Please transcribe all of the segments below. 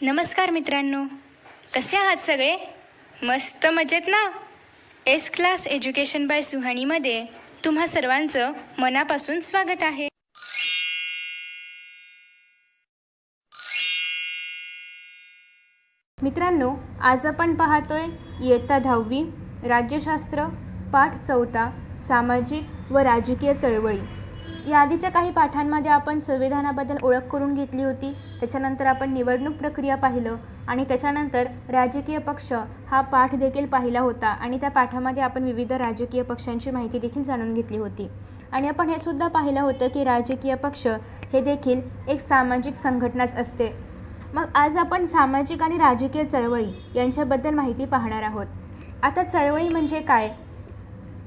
नमस्कार मित्रांनो, कसे आहात सगळे? मस्त मजेत ना? एस क्लास एज्युकेशन बाय सुहानीमध्ये तुम्हा सर्वांचं मनापासून स्वागत आहे. मित्रांनो, आज आपण पाहतोय इयत्ता 10वी राज्यशास्त्र पाठ 4 सामाजिक व राजकीय चळवळी. या आधीच्या काही पाठांमध्ये आपण संविधानाबद्दल ओळख करून घेतली होती. त्याच्यानंतर आपण निवडणूक प्रक्रिया पाहिलं आणि त्याच्यानंतर राजकीय पक्ष हा पाठ देखील पाहिला होता आणि त्या पाठामध्ये आपण विविध राजकीय पक्षांची माहिती देखील जाणून घेतली होती. आणि आपण हे सुद्धा पाहिलं होतं की राजकीय पक्ष हे देखील एक सामाजिक संघटनाच असते. मग आज आपण सामाजिक आणि राजकीय चळवळी यांच्याबद्दल माहिती पाहणार आहोत. आता चळवळी म्हणजे काय?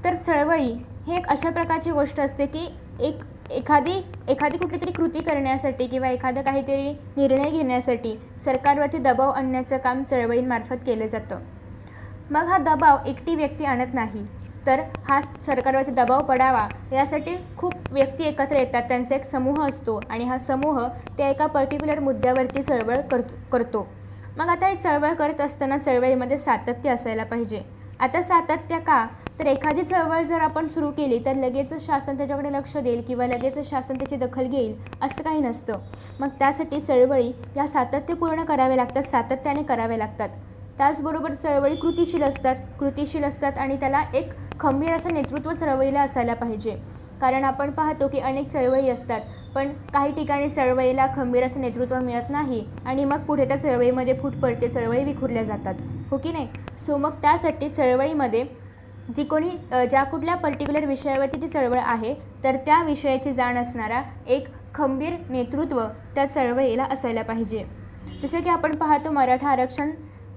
तर चळवळी ही एक अशा प्रकारची गोष्ट असते की एखादी कुठली तरी कृती करण्यासाठी किंवा एखादं काहीतरी निर्णय घेण्यासाठी सरकारवरती दबाव आणण्याचं काम चळवळींमार्फत केलं जातं. मग हा दबाव एकटी व्यक्ती आणत नाही, तर हा सरकारवरती दबाव पडावा यासाठी खूप व्यक्ती एकत्र येतात. त्यांचा एक समूह असतो आणि हा समूह त्या एका पर्टिक्युलर मुद्द्यावरती चळवळ करतो. मग आता ही चळवळ करत असताना चळवळीमध्ये सातत्य असायला पाहिजे. आता सातत्य का? तर एखादी चळवळ जर आपण सुरू केली तर लगेचच शासन त्याच्याकडे लक्ष देईल किंवा लगेचच शासन त्याची दखल घेईल असं काही नसतं. मग त्यासाठी चळवळी या सातत्यपूर्ण कराव्या लागतात, सातत्याने कराव्या लागतात. त्याचबरोबर चळवळी कृतीशील असतात आणि त्याला एक खंबीर असं नेतृत्व चळवळीला असायला पाहिजे. कारण आपण पाहतो की अनेक चळवळी असतात, पण काही ठिकाणी चळवळीला खंबीर असं नेतृत्व मिळत नाही आणि मग पुढे त्या चळवळीमध्ये फूट पडते, चळवळी विखुरल्या जातात, हो की नाही? सो मग त्यासाठी चळवळीमध्ये ज्या कुठल्या पर्टिक्युलर विषयावरती ती चळवळ आहे तर त्या विषयाची जाण असणारा एक खंबीर नेतृत्व त्या चळवळीला असायला पाहिजे. जसे की आपण पाहतो मराठा आरक्षण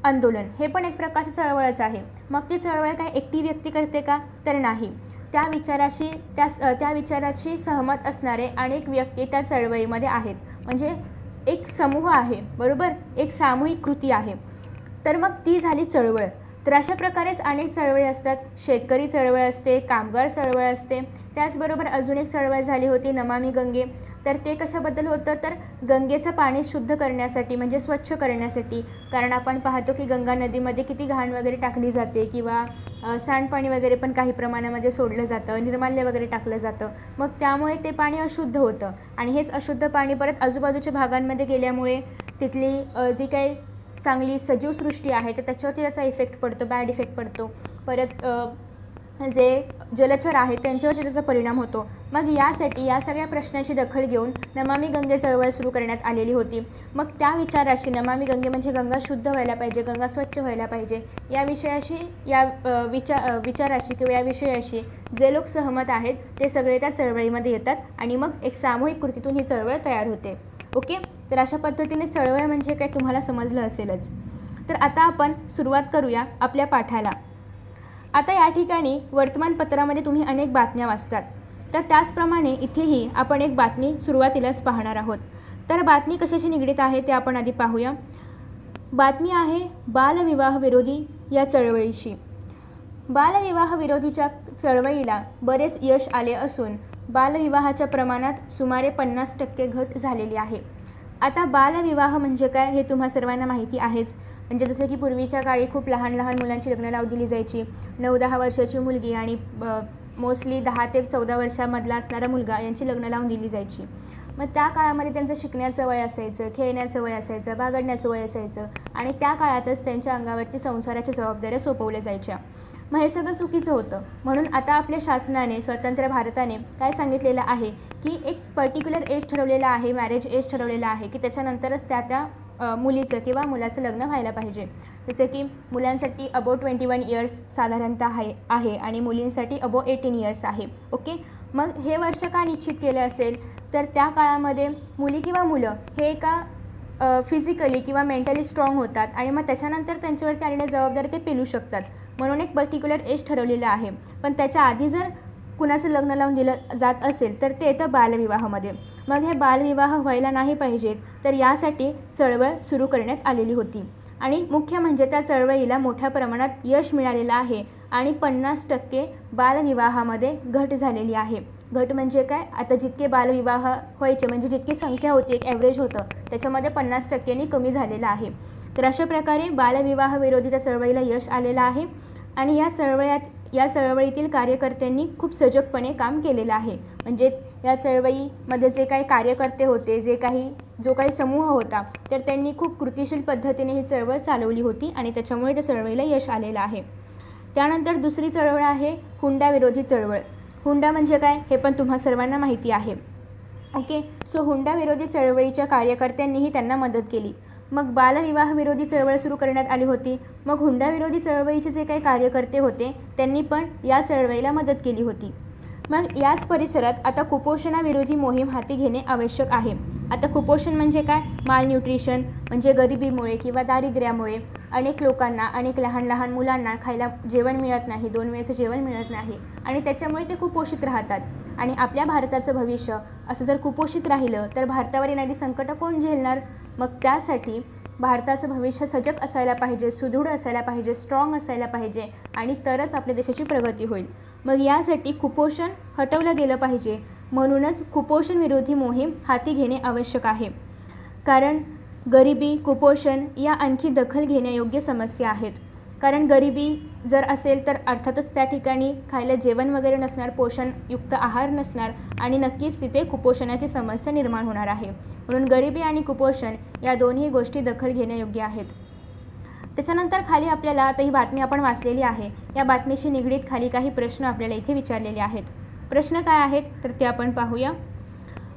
आंदोलन हे पण एक प्रकारची चळवळच आहे. मग ती चळवळ काय एकटी व्यक्ती करते का? तर नाही. त्या विचाराशी सहमत असणारे अनेक व्यक्ती त्या चळवळीमध्ये आहेत. म्हणजे एक समूह आहे, बरोबर? एक सामूहिक कृती आहे. तर मग ती झाली चळवळ. तर अशा प्रकारेच अनेक चळवळी असतात. शेतकरी चळवळ असते, कामगार चळवळ असते. त्याचबरोबर अजून एक चळवळ झाली होती नमामि गंगे. तर ते कशाबद्दल होतं? तर गंगेचं पाणी शुद्ध करण्यासाठी, म्हणजे स्वच्छ करण्यासाठी. कारण आपण पाहतो की गंगा नदीमध्ये किती घाण वगैरे टाकली जाते किंवा सांडपाणी वगैरे पण काही प्रमाणामध्ये सोडलं जातं, निर्माल्य वगैरे टाकलं जातं. मग त्यामुळे ते पाणी अशुद्ध होतं आणि हेच अशुद्ध पाणी परत आजूबाजूच्या भागांमध्ये गेल्यामुळे तिथली जी काही चांगली सजीवसृष्टी आहे तर त्याच्यावरती त्याचा इफेक्ट पडतो, बॅड इफेक्ट पडतो. परत जे जलचर आहेत त्यांच्यावरती त्याचा परिणाम होतो. मग यासाठी या सगळ्या प्रश्नाची दखल घेऊन नमामि गंगे चळवळ सुरू करण्यात आलेली होती. मग त्या विचाराशी, नमामि गंगे म्हणजे गंगा शुद्ध व्हायला पाहिजे, गंगा स्वच्छ व्हायला पाहिजे, या विषयाशी विचाराशी किंवा या विषयाशी जे लोक सहमत आहेत ते सगळे त्या चळवळीमध्ये येतात आणि मग एक सामूहिक कृतीतून ही चळवळ तयार होते. ओके, तर अशा पद्धतीने चळवळ म्हणजे काय तुम्हाला समजलं असेलच. तर आता आपण सुरुवात करूया आपल्या पाठाला. आता या ठिकाणी वर्तमानपत्रामध्ये तुम्ही अनेक बातम्या वाचतात, तर त्याचप्रमाणे इथेही आपण एक बातमी सुरुवातीलाच पाहणार आहोत. तर बातमी कशाशी निगडीत आहे ते आपण आधी पाहूया. बातमी आहे बालविवाह विरोधी या चळवळीशी. बालविवाह विरोधीच्या चळवळीला बरेच यश आले असून बालविवाहाच्या प्रमाणात सुमारे 50% घट झालेली आहे. आता बालविवाह म्हणजे काय हे तुम्हा सर्वांना माहिती आहेच. म्हणजे जसं की पूर्वीच्या काळी खूप लहान लहान मुलांची लग्न लावून दिली जायची. 9-10 वर्षाची मुलगी आणि मोस्टली 10 ते 14 वर्षामधला असणारा मुलगा यांची लग्न लावून दिली जायची. मग त्या काळामध्ये त्यांचं शिकण्याचं वय असायचं, खेळण्याचं वय असायचं, बागडण्याचं वय असायचं आणि त्या काळातच त्यांच्या अंगावरती संसाराच्या जबाबदाऱ्या सोपवल्या जायच्या. मग हे सगळं चुकीचं होतं. म्हणून आता आपल्या शासनाने, स्वतंत्र भारताने काय सांगितलेलं आहे की एक पर्टिक्युलर एज ठरवलेला आहे, मॅरेज एज ठरवलेला आहे की त्याच्यानंतरच त्या मुलीचं किंवा मुलाचं लग्न व्हायला पाहिजे. जसे की मुलांसाठी अबोव 21 इयर्स साधारणतः आहे आणि मुलींसाठी अबोव 18 इयर्स आहे. ओके, मग हे वर्ष का निश्चित केलं असेल? तर त्या काळामध्ये मुली किंवा मुलं हे एका फिजिकली किंवा मेंटली स्ट्रॉंग होतात आणि मग त्याच्यानंतर त्यांच्यावरती आलेल्या जबाबदारी ते पेलू शकतात. म्हणून एक पर्टिक्युलर एज ठरवलेलं आहे. पण त्याच्या आधी जर कुणाचं लग्न लावून दिलं जात असेल तर ते येतं बालविवाहामध्ये. मग हे बालविवाह व्हायला नाही पाहिजेत, तर यासाठी चळवळ सुरू करण्यात आलेली होती आणि मुख्य म्हणजे त्या चळवळीला मोठ्या प्रमाणात यश मिळालेलं आहे आणि 50% बालविवाहामध्ये घट झालेली आहे. घट म्हणजे काय, आता जितके बालविवाह व्हायचे म्हणजे जितकी संख्या होती, एक ॲव्हरेज होतं, त्याच्यामध्ये 50% कमी झालेलं आहे. तर अशा प्रकारे बालविवाह विरोधीच्या चळवळीला यश आलेलं आहे आणि या चळवळीतील कार्यकर्त्यांनी खूप सजगपणे काम केलेलं आहे. म्हणजे या चळवळीमध्ये जे काही कार्यकर्ते होते, जो काही समूह होता, तर त्यांनी खूप कृतिशील पद्धतीने ही चळवळ चालवली होती आणि त्याच्यामुळे त्या चळवळीला यश आलेलं आहे. त्यानंतर दुसरी चळवळ आहे हुंडा विरोधी चळवळ. हुंडा म्हणजे काय हे पण तुम्हा सर्वांना माहिती आहे. ओके, सो हुंडा विरोधी चळवळीच्या कार्यकर्त्यांनीही त्यांना मदत केली. मग बालविवाह विरोधी चळवळ सुरू करण्यात आली होती. मग हुंडा विरोधी चळवळीचे जे काही कार्यकर्ते होते त्यांनी पण या चळवळीला मदत केली होती. मग याच परिसरात आता कुपोषणाविरोधी मोहीम हाती घेणे आवश्यक आहे. आता कुपोषण म्हणजे काय, मालन्यूट्रिशन म्हणजे गरिबीमुळे किंवा दारिद्र्यामुळे अनेक लोकांना, अनेक लहान लहान मुलांना खायला जेवण मिळत नाही, 2 वेळेचं जेवण मिळत नाही आणि त्याच्यामुळे ते कुपोषित राहतात. आणि आपल्या भारताचं भविष्य असं जर कुपोषित राहिलं तर भारतावर येणारी संकटं कोण झेलणार. मग त्यासाठी भारताचं भविष्य सजग असायला पाहिजे, सुदृढ असायला पाहिजे, स्ट्रॉंग असायला पाहिजे आणि तरच आपल्या देशाची प्रगती होईल. मग यासाठी कुपोषण हटवलं गेलं पाहिजे. म्हणूनच कुपोषण विरोधी मोहीम हाती घेणे आवश्यक आहे. कारण गरिबी, कुपोषण या आणखी दखल घेण्यायोग्य समस्या आहेत. कारण गरिबी जर असेल तर अर्थातच त्या ठिकाणी खायला जेवण वगैरे नसणार, पोषणयुक्त आहार नसणार आणि नक्कीच तिथे कुपोषणाची समस्या निर्माण होणार आहे. म्हणून गरिबी आणि कुपोषण या दोन्ही गोष्टी दखल घेण्यायोग्य आहेत. त्याच्यानंतर खाली आपल्याला आता ही बातमी आपण वाचलेली आहे, या बातमीशी निगडीत खाली काही प्रश्न आपल्याला इथे विचारलेले आहेत. प्रश्न काय आहेत तर ते आपण पाहूया.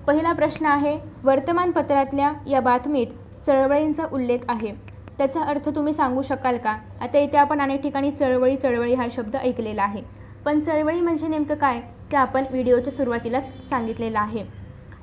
पहिला प्रश्न आहे, वर्तमानपत्रातल्या या बातमीत चळवळींचा उल्लेख आहे, त्याचा अर्थ तुम्ही सांगू शकाल का. आता इथे आपण अनेक ठिकाणी चळवळी हा शब्द ऐकलेला आहे, पण चळवळी म्हणजे नेमकं काय ते आपण व्हिडिओच्या सुरुवातीलाच सांगितलेलं आहे.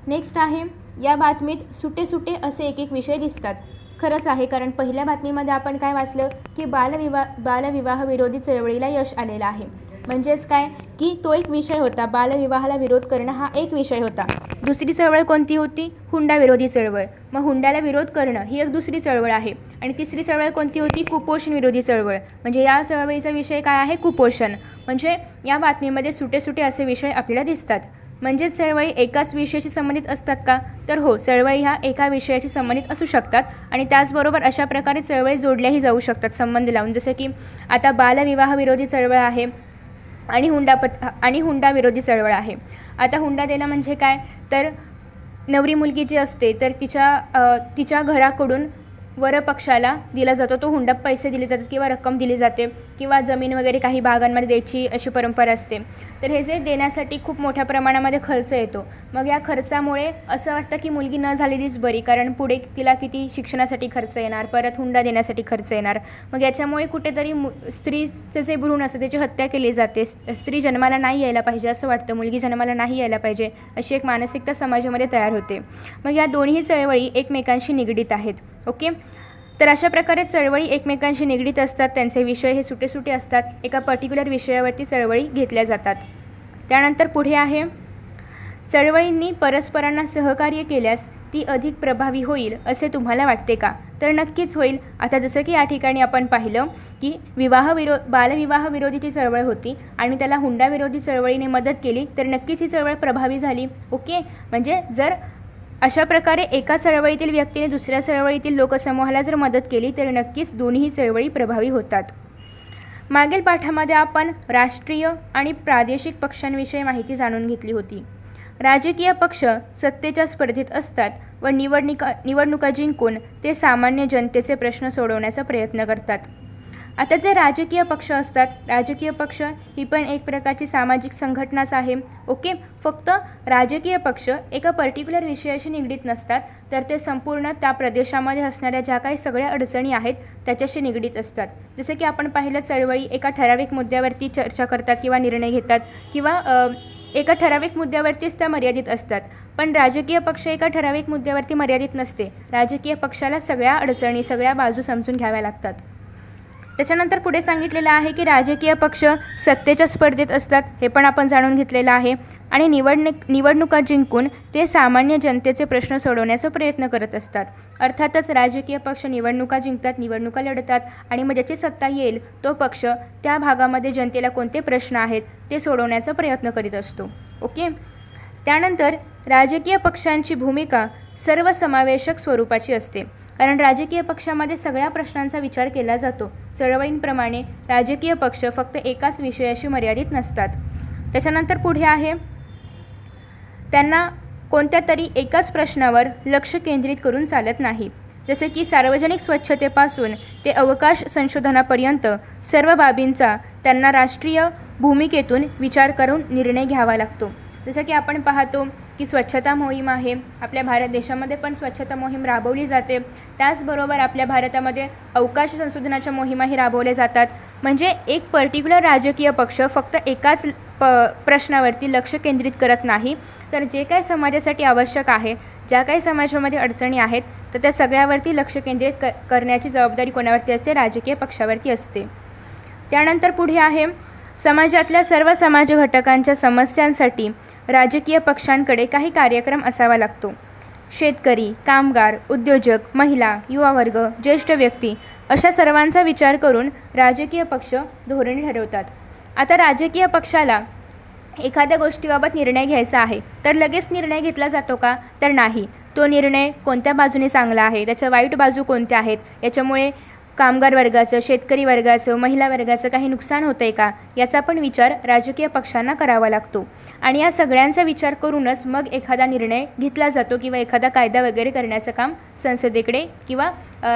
नेक्स्ट आहे, या बातमीत सुटे असे एक विषय दिसतात. खरंच आहे, कारण पहिल्या बातमीमध्ये आपण काय वाचलं की बालविवाह विरोधी चळवळीला यश आलेलं आहे. म्हणजेच काय की तो एक विषय होता, बालविवाहाला विरोध करणं हा एक विषय होता. दुसरी चळवळ कोणती होती, हुंडा विरोधी चळवळ. मग हुंड्याला विरोध करणं ही एक दुसरी चळवळ आहे. आणि तिसरी चळवळ कोणती होती, कुपोषण विरोधी चळवळ. म्हणजे या चळवळीचा विषय काय आहे, कुपोषण. म्हणजे या बातमीमध्ये सुटे असे विषय आपल्याला दिसतात. म्हणजेच चळवळी एकाच विषयाशी संबंधित असतात का, तर हो, चळवळी ह्या एका विषयाशी संबंधित असू शकतात आणि त्याचबरोबर अशा प्रकारे चळवळी जोडल्याही जाऊ शकतात संबंध लावून. जसं की आता बालविवाह विरोधी चळवळ आहे आणि हुंडा विरोधी चळवळ आहे. आता हुंडा देणं म्हणजे काय, तर नवरी मुलगी जी असते तर तिच्या घराकडून वरपक्षाला दिला जातो तो हुंडा, पैसे दिले जातात किंवा रक्कम दिली जाते किंवा जमीन वगैरे काही भागांमध्ये द्यायची अशी परंपरा असते. तर हे जे देण्यासाठी खूप मोठ्या प्रमाणामध्ये खर्च येतो. मग या खर्चामुळे असं वाटतं की मुलगी न झालेलीच बरी, कारण पुढे तिला किती शिक्षणासाठी खर्च येणार, परत हुंडा देण्यासाठी खर्च येणार. मग याच्यामुळे कुठेतरी स्त्रीचं जे भ्रूण असतं त्याची हत्या केली जाते. स्त्री जन्माला नाही यायला पाहिजे असं वाटतं, मुलगी जन्माला नाही यायला पाहिजे अशी एक मानसिकता समाजामध्ये तयार होते. मग या दोन्ही चळवळी एकमेकांशी निगडीत आहेत. ओके, तर अशा प्रकारे चळवळी एकमेकांशी निगडीत असतात, त्यांचे विषय हे सुटे असतात, एका पर्टिक्युलर विषयावरती चळवळी घेतल्या जातात. त्यानंतर पुढे आहे, चळवळींनी परस्परांना सहकार्य केल्यास ती अधिक प्रभावी होईल असे तुम्हाला वाटते का, तर नक्कीच होईल. आता जसं की या ठिकाणी आपण पाहिलं की बालविवाह विरोधीची चळवळ होती आणि त्याला हुंडा विरोधी चळवळीने मदत केली, तर नक्कीच ही चळवळ प्रभावी झाली. ओके, म्हणजे जर अशा प्रकारे एका चळवळीतील व्यक्तीने दुसऱ्या चळवळीतील लोकसमूहाला जर मदत केली तर नक्कीच दोन्ही चळवळी प्रभावी होतात. मागील पाठामध्ये आपण राष्ट्रीय आणि प्रादेशिक पक्षांविषयी माहिती जाणून घेतली होती. राजकीय पक्ष सत्तेच्या स्पर्धेत असतात व निवडणुका जिंकून ते सामान्य जनतेचे प्रश्न सोडवण्याचा प्रयत्न करतात. आता जे राजकीय पक्ष असतात, राजकीय पक्ष ही पण एक प्रकारची सामाजिक संघटनाच आहे. ओके, फक्त राजकीय पक्ष एका पर्टिक्युलर विषयाशी निगडीत नसतात, तर ते संपूर्ण त्या प्रदेशामध्ये असणाऱ्या ज्या काही सगळ्या अडचणी आहेत त्याच्याशी निगडीत असतात. जसं की आपण पाहिलं, चळवळी एका ठराविक मुद्द्यावरती चर्चा करतात किंवा निर्णय घेतात किंवा एका ठराविक मुद्द्यावरतीच त्या मर्यादित असतात. पण राजकीय पक्ष एका ठराविक मुद्द्यावरती मर्यादित नसते. राजकीय पक्षाला सगळ्या अडचणी, सगळ्या बाजू समजून घ्याव्या लागतात. त्याच्यानंतर पुढे सांगितलेलं आहे की राजकीय पक्ष सत्तेच्या स्पर्धेत असतात, हे पण आपण जाणून घेतलेलं आहे. आणि निवडणुका जिंकून ते सामान्य जनतेचे प्रश्न सोडवण्याचा प्रयत्न करत असतात. अर्थातच राजकीय पक्ष निवडणुका जिंकतात, निवडणुका लढतात आणि मग ज्याची सत्ता येईल तो पक्ष त्या भागामध्ये जनतेला कोणते प्रश्न आहेत ते सोडवण्याचा प्रयत्न करीत असतो. ओके, त्यानंतर राजकीय पक्षांची भूमिका सर्वसमावेशक स्वरूपाची असते, कारण राजकीय पक्षामध्ये सगळ्या प्रश्नांचा विचार केला जातो. चळवळींप्रमाणे राजकीय पक्ष फक्त एकाच विषयाशी मर्यादित नसतात. त्याच्यानंतर पुढे आहे, त्यांना कोणत्या तरी एकाच प्रश्नावर लक्ष केंद्रित करून चालत नाही. जसे की सार्वजनिक स्वच्छतेपासून ते अवकाश संशोधनापर्यंत सर्व बाबींचा त्यांना राष्ट्रीय भूमिकेतून विचार करून निर्णय घ्यावा लागतो. जसं की आपण पाहतो की स्वच्छता मोहीम आहे, आपल्या भारत देशामध्ये पण स्वच्छता मोहीम राबवली जाते. त्याचबरोबर आपल्या भारतामध्ये अवकाश संशोधनाच्या मोहिमाही राबवल्या जातात. म्हणजे एक पर्टिक्युलर राजकीय पक्ष फक्त एकाच प्रश्नावरती लक्ष केंद्रित करत नाही, तर जे काही समाजासाठी आवश्यक आहे, ज्या काही समाजामध्ये अडचणी आहेत, तर त्या सगळ्यावरती लक्ष केंद्रित करण्याची जबाबदारी कोणावरती असते? राजकीय पक्षावरती असते. त्यानंतर पुढे आहे, समाजातल्या सर्व समाज घटकांच्या समस्यांसाठी राजकीय पक्षांकडे काही कार्यक्रम असावा लागतो. शेतकरी, कामगार, उद्योजक, महिला, युवा वर्ग, ज्येष्ठ व्यक्ती अशा सर्वांचा विचार करून राजकीय पक्ष धोरणे ठरवतात. आता राजकीय पक्षाला एखाद्या गोष्टीबाबत निर्णय घ्यायचा आहे, तर लगेच निर्णय घेतला जातो का? तर नाही. तो निर्णय कोणत्या बाजूने चांगला आहे, त्याच्या वाईट बाजू कोणत्या आहेत, याच्यामुळे कामगार वर्गाचं, शेतकरी वर्गाचं, महिला वर्गाचं काही नुकसान होतं आहे का, याचा पण विचार राजकीय पक्षांना करावा लागतो. आणि या सगळ्यांचा विचार करूनच मग एखादा निर्णय घेतला जातो किंवा एखादा कायदा वगैरे करण्याचं काम संसदेकडे किंवा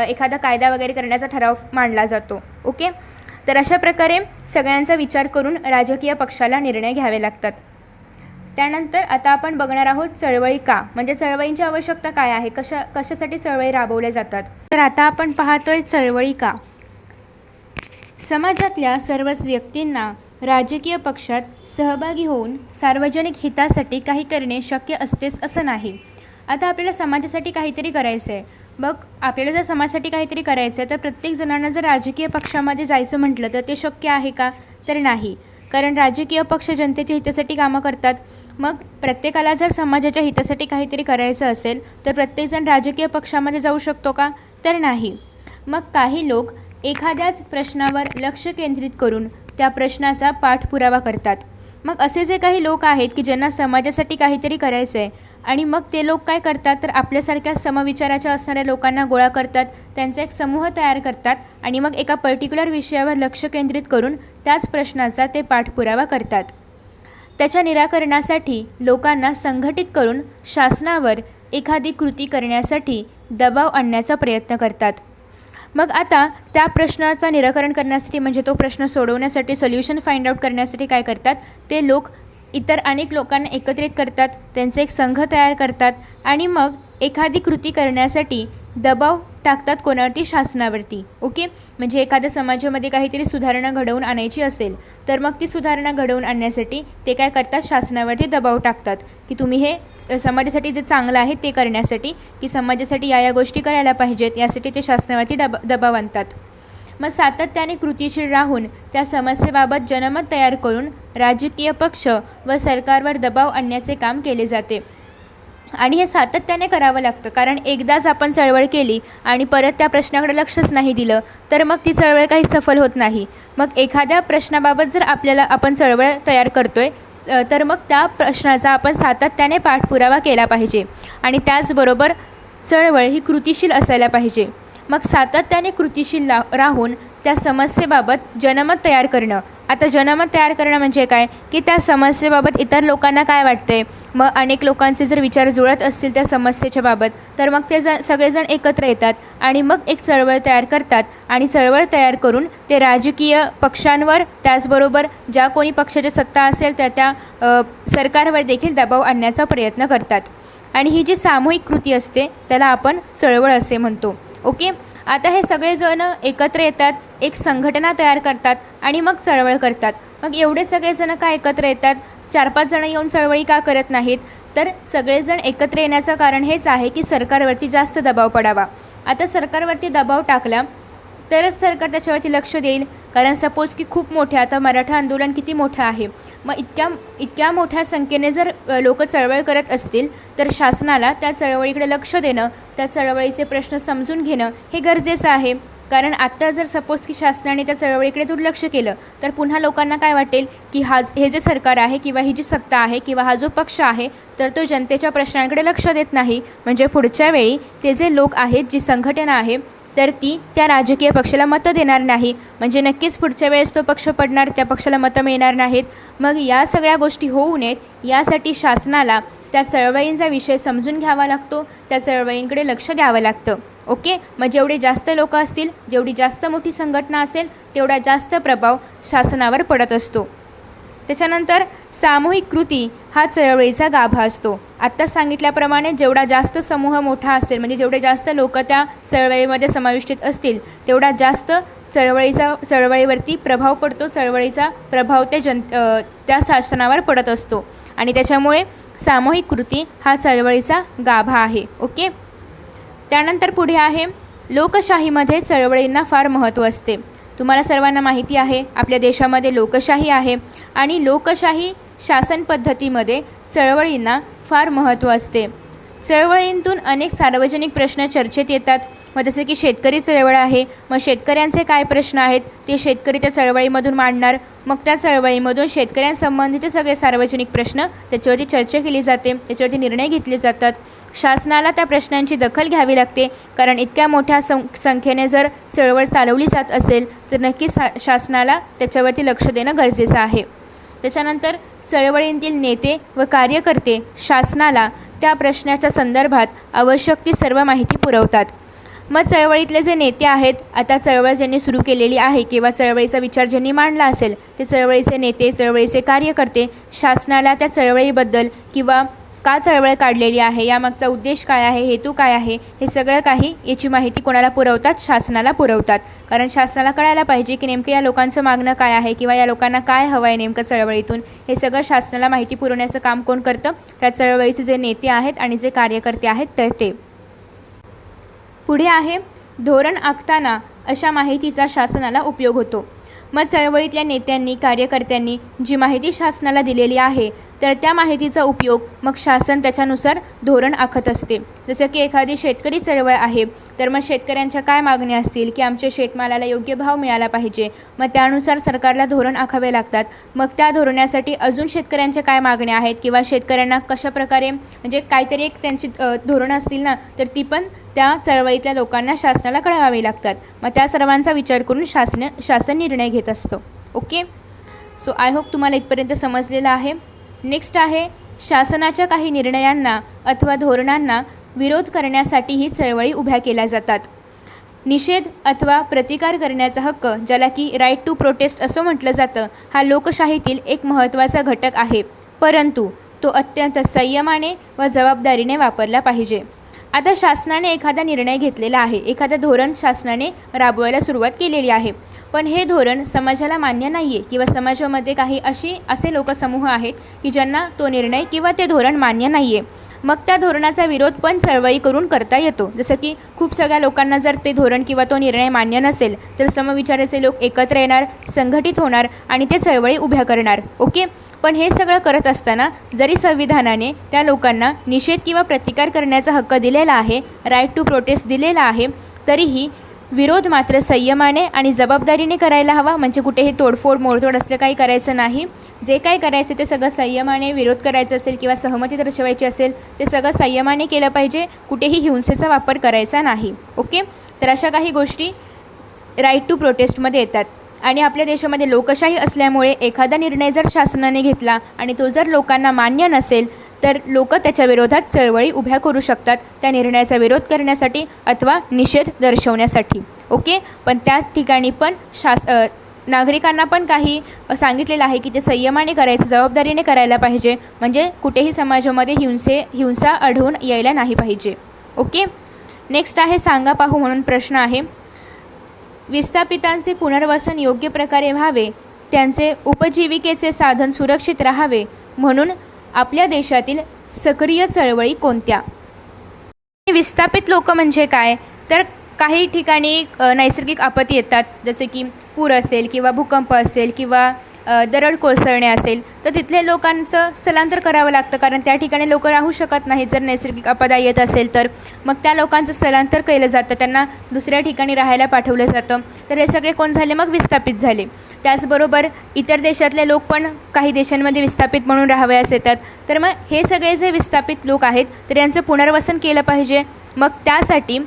एखादा कायदा वगैरे करण्याचा ठराव मांडला जातो. ओके, तर अशा प्रकारे सगळ्यांचा विचार करून राजकीय पक्षाला निर्णय घ्यावे लागतात. त्यानंतर आता आपण बघणार आहोत चळवळी का, म्हणजे चळवळींची आवश्यकता काय आहे, कशासाठी चळवळी राबवल्या जातात. तर आता आपण पाहतोय चळवळी का. समाजातल्या सर्वच व्यक्तींना राजकीय पक्षात सहभागी होऊन सार्वजनिक हितासाठी काही करणे शक्य असतेच असं नाही. आता आपल्याला समाजासाठी काहीतरी करायचं आहे. बघ, आपल्याला जर समाजासाठी काहीतरी करायचं आहे, तर प्रत्येक जणांना जर राजकीय पक्षामध्ये जायचं म्हटलं तर ते शक्य आहे का? तर नाही, कारण राजकीय पक्ष जनतेच्या हितासाठी कामं करतात. मग प्रत्येकाला जर समाजाच्या हितासाठी काहीतरी करायचं असेल तर प्रत्येकजण राजकीय पक्षामध्ये जाऊ शकतो का? तर नाही. मग काही लोक एखाद्याच प्रश्नावर लक्ष केंद्रित करून त्या प्रश्नाचा पाठपुरावा करतात. मग असे जे काही लोक आहेत की ज्यांना समाजासाठी काहीतरी करायचं आहे, आणि मग ते लोक काय करतात, तर आपल्यासारख्या समविचाराच्या असणाऱ्या लोकांना गोळा करतात, त्यांचा एक समूह तयार करतात आणि मग एका पर्टिक्युलर विषयावर लक्ष केंद्रित करून त्याच प्रश्नाचा ते पाठपुरावा करतात. त्याच्या निराकरणासाठी लोकांना संघटित करून शासनावर एखादी कृती करण्यासाठी दबाव आणण्याचा प्रयत्न करतात. मग आता त्या प्रश्नाचं निराकरण करण्यासाठी, म्हणजे तो प्रश्न सोडवण्यासाठी, सोल्युशन फाइंड आउट करण्यासाठी काय करतात, ते लोक इतर अनेक लोकांना एकत्रित करतात, त्यांचे एक संघ तयार करतात आणि मग एखादी कृती करण्यासाठी दबाव टाकतात कोणावरती? शासनावरती. ओके, म्हणजे एखाद्या समाजामध्ये काहीतरी सुधारणा घडवून आणायची असेल तर मग ती सुधारणा घडवून आणण्यासाठी ते काय करतात? शासनावरती दबाव टाकतात की तुम्ही हे समाजासाठी जे चांगलं आहे ते करण्यासाठी, की समाजासाठी या गोष्टी करायला पाहिजेत, यासाठी ते शासनावरती दबाव आणतात. मग सातत्याने कृतीशील राहून त्या समस्येबाबत जनमत तयार करून राजकीय पक्ष व सरकारवर दबाव आणण्याचे काम केले जाते. आणि हे सातत्याने करावं लागतं, कारण एकदाच आपण चळवळ केली आणि परत त्या प्रश्नाकडे लक्षच नाही दिलं तर मग ती चळवळ काही सफल होत नाही. मग एखाद्या प्रश्नाबाबत जर आपण चळवळ तयार करतोय तर मग त्या प्रश्नाचा आपण सातत्याने पाठपुरावा केला पाहिजे आणि त्याचबरोबर चळवळ ही कृतीशील असायला पाहिजे. मग सातत्याने कृतीशील राहून त्या समस्येबाबत जनमत तयार करणं. आता जनमत तयार करणं म्हणजे काय, की त्या समस्येबाबत इतर लोकांना काय वाटते, मग अनेक लोकांचे जर विचार जुळत असतील त्या समस्येच्या बाबत तर मग ते सगळेजण एकत्र येतात आणि मग एक चळवळ तयार करतात आणि चळवळ तयार करून ते राजकीय पक्षांवर, त्याचबरोबर ज्या कोणी पक्षाची सत्ता असेल तर त्या सरकारवर देखील दबाव आणण्याचा प्रयत्न करतात. आणि ही जी सामूहिक कृती असते त्याला आपण चळवळ असे म्हणतो. ओके, आता हे सगळेजण एकत्र येतात, एक संघटना तयार करतात आणि मग चळवळ करतात. मग एवढे सगळेजण का एकत्र येतात? 4-5 जण येऊन चळवळी का करत नाहीत? तर सगळेजण एकत्र येण्याचं कारण हेच आहे की सरकारवरती जास्त दबाव पडावा. आता सरकारवरती दबाव टाकला तरच सरकार त्याच्यावरती लक्ष देईल, कारण सपोज की खूप मोठ्या, आता मराठा आंदोलन किती मोठं आहे, मग इतक्या मोठ्या संख्येने जर लोक चळवळ करत असतील तर शासनाला त्या चळवळीकडे लक्ष देणं, त्या चळवळीचे प्रश्न समजून घेणं हे गरजेचं आहे. कारण आत्ता जर सपोज की शासनाने त्या चळवळीकडे दुर्लक्ष केलं तर पुन्हा लोकांना काय वाटेल की हे जे सरकार आहे किंवा ही जी सत्ता आहे किंवा हा जो पक्ष आहे तर तो जनतेच्या प्रश्नांकडे लक्ष देत नाही, म्हणजे पुढच्या वेळी ते जे लोक आहेत, जी संघटना आहे तर ती त्या राजकीय पक्षाला मतं देणार नाही, म्हणजे नक्कीच पुढच्या वेळेस तो पक्ष पडणार, त्या पक्षाला मतं मिळणार नाहीत. मग या सगळ्या गोष्टी होऊ नयेत यासाठी शासनाला त्या चळवळींचा विषय समजून घ्यावा लागतो, त्या चळवळींकडे लक्ष द्यावं लागतं. ओके, मग जेवढे जास्त लोक असतील, जेवढी जास्त मोठी संघटना असेल तेवढा जास्त प्रभाव शासनावर पडत असतो. त्याच्यानंतर सामूहिक कृती हा चळवळीचा गाभा असतो. आत्ता सांगितल्याप्रमाणे जेवढा जास्त समूह मोठा असेल, म्हणजे जेवढे जास्त लोक त्या चळवळीमध्ये समाविष्ट असतील तेवढा जास्त चळवळीवरती प्रभाव पडतो, चळवळीचा प्रभाव त्या शासनावर पडत असतो आणि त्याच्यामुळे सामूहिक कृती हा चळवळीचा गाभा आहे. ओके, त्यानंतर पुढे आहे लोकशाहीमध्ये चळवळींना फार महत्त्व असते. तुम्हाला सर्वांना माहिती आहे आपल्या देशामध्ये लोकशाही आहे आणि लोकशाही शासन पद्धतीमध्ये चळवळींना फार महत्त्व असते. चळवळींतून अनेक सार्वजनिक प्रश्न चर्चेत येतात. मग जसे की शेतकरी चळवळ आहे, मग शेतकऱ्यांचे काय प्रश्न आहेत ते शेतकरी त्या चळवळीमधून मांडणार, मग त्या चळवळीमधून शेतकऱ्यांसंबंधीचे सगळे सार्वजनिक प्रश्न त्याच्यावरती चर्चा केली जाते, त्याच्यावरती निर्णय घेतले जातात. शासनाला त्या प्रश्नांची दखल घ्यावी लागते, कारण इतक्या मोठ्या संख्येने जर चळवळ चालवली जात असेल तर नक्कीच शासनाला त्याच्यावरती लक्ष देणं गरजेचं आहे. त्याच्यानंतर चळवळींतील नेते व कार्यकर्ते शासनाला त्या प्रश्नाच्या संदर्भात आवश्यक ती सर्व माहिती पुरवतात. मग चळवळीतले जे नेते आहेत, आता चळवळ ज्यांनी सुरू केलेली आहे किंवा चळवळीचा विचार ज्यांनी मांडला असेल ते चळवळीचे नेते, चळवळीचे कार्यकर्ते शासनाला त्या चळवळीबद्दल किंवा का चळवळ काढलेली आहे, यामागचा उद्देश काय आहे, हेतू काय आहे, हे सगळं काही याची माहिती कोणाला पुरवतात, शासनाला पुरवतात. कारण शासनाला कळायला पाहिजे की नेमकं या लोकांचं मागणं काय आहे किंवा या लोकांना काय हवं आहे नेमकं चळवळीतून, हे सगळं शासनाला माहिती पुरवण्याचं काम कोण करतं, त्या चळवळीचे जे नेते आहेत आणि जे कार्यकर्ते आहेत तर ते. पुढे आहे धोरण आखताना अशा माहितीचा शासनाला उपयोग होतो. मग चळवळीतल्या नेत्यांनी, कार्यकर्त्यांनी जी माहिती शासनाला दिलेली आहे तर त्या माहितीचा उपयोग मग शासन त्याच्यानुसार धोरण आखत असते. जसं की एखादी शेतकरी चळवळ आहे तर मग शेतकऱ्यांच्या काय मागण्या असतील की आमच्या शेतमालाला योग्य भाव मिळाला पाहिजे, मग त्यानुसार सरकारला धोरण आखावे लागतात. मग त्या धोरणासाठी अजून शेतकऱ्यांच्या काय मागण्या आहेत किंवा शेतकऱ्यांना कशाप्रकारे, म्हणजे काहीतरी एक त्यांची धोरणं असतील ना, तर ती पण त्या चळवळीतल्या लोकांना शासनाला कळवावी लागतात. मग त्या सर्वांचा विचार करून शासन निर्णय घेत असतं. ओके, सो आय होप तुम्हाला इथपर्यंत समजलेलं आहे. नेक्स्ट आहे शासनाच्या काही निर्णयांना अथवा धोरणांना विरोध करण्यासाठीही चळवळी उभ्या केल्या जातात. निषेध अथवा प्रतिकार करण्याचा हक्क, ज्याला की राईट टू प्रोटेस्ट असं म्हटलं जातं, हा लोकशाहीतील एक महत्त्वाचा घटक आहे, परंतु तो अत्यंत संयमाने व जबाबदारीने वापरला पाहिजे. आता शासनाने एखादा निर्णय घेतलेला आहे, एखादं धोरण शासनाने राबवायला सुरुवात केलेली आहे, पण हे धोरण समाजाला मान्य नाही आहे किंवा समाजामध्ये काही असे लोकसमूह आहेत की ज्यांना तो निर्णय किंवा ते धोरण मान्य नाही आहे. मग त्या धोरणाचा विरोध पण चळवळी करून करता येतो. जसं की खूप सगळ्या लोकांना जर ते धोरण किंवा तो निर्णय मान्य नसेल तर समविचाराचे लोक एकत्र येणार, संघटित होणार आणि ते चळवळी उभ्या करणार. ओके, पण हे सगळं करत असताना जरी संविधानाने त्या लोकांना निषेध किंवा प्रतिकार करण्याचा हक्क दिलेला आहे, राईट टू प्रोटेस्ट दिलेला आहे, तरीही विरोध मात्र संयमाने आणि जबाबदारीने करायला हवा. म्हणजे कुठेही तोडफोड, मोडतोड असं काही करायचं नाही. जे काही करायचं ते सगळं संयमाने, विरोध करायचं असेल किंवा सहमती दर्शवायची असेल ते सगळं संयमाने केलं पाहिजे. कुठेही हिंसेचा वापर करायचा नाही. ओके, तर अशा काही गोष्टी राईट टू प्रोटेस्टमध्ये येतात. आणि आपल्या देशामध्ये लोकशाही असल्यामुळे एखादा निर्णय जर शासनाने घेतला आणि तो जर लोकांना मान्य नसेल तर लोक त्याच्या विरोधात चळवळी उभ्या करू शकतात, त्या निर्णयाचा विरोध करण्यासाठी अथवा निषेध दर्शवण्यासाठी. ओके, पण त्या ठिकाणी पण नागरिकांना पण काही सांगितलेलं आहे की ते संयमाने करायचं, जबाबदारीने करायला पाहिजे, म्हणजे कुठेही समाजामध्ये हिंसा आढळून यायला नाही पाहिजे. ओके, नेक्स्ट आहे सांगा पाहू म्हणून प्रश्न आहे. विस्थापितांचे पुनर्वसन योग्य प्रकारे व्हावे, त्यांचे उपजीविकेचे साधन सुरक्षित राहावे म्हणून आपल्या देशातील सक्रिय चळवळी कोणत्या? विस्थापित लोक म्हणजे काय, तर काही ठिकाणी नैसर्गिक आपत्ती येतात, जसे की पूर असेल किंवा भूकंप असेल किंवा दरड कोसळणे असेल तर तिथल्या लोकांचं स्थलांतर करावं लागतं, कारण त्या ठिकाणी लोक राहू शकत नाहीत जर नैसर्गिक आपदा येत असेल तर. मग त्या लोकांचं स्थलांतर केलं जातं, त्यांना दुसऱ्या ठिकाणी राहायला पाठवलं जातं. तर हे सगळे कोण झाले? मग विस्थापित झाले. त्याचबरोबर इतर देशातले लोक पण काही देशांमध्ये विस्थापित म्हणून राहावयास येतात. तर मग हे सगळे जे विस्थापित लोक आहेत तर यांचं पुनर्वसन केलं पाहिजे. मग त्यासाठी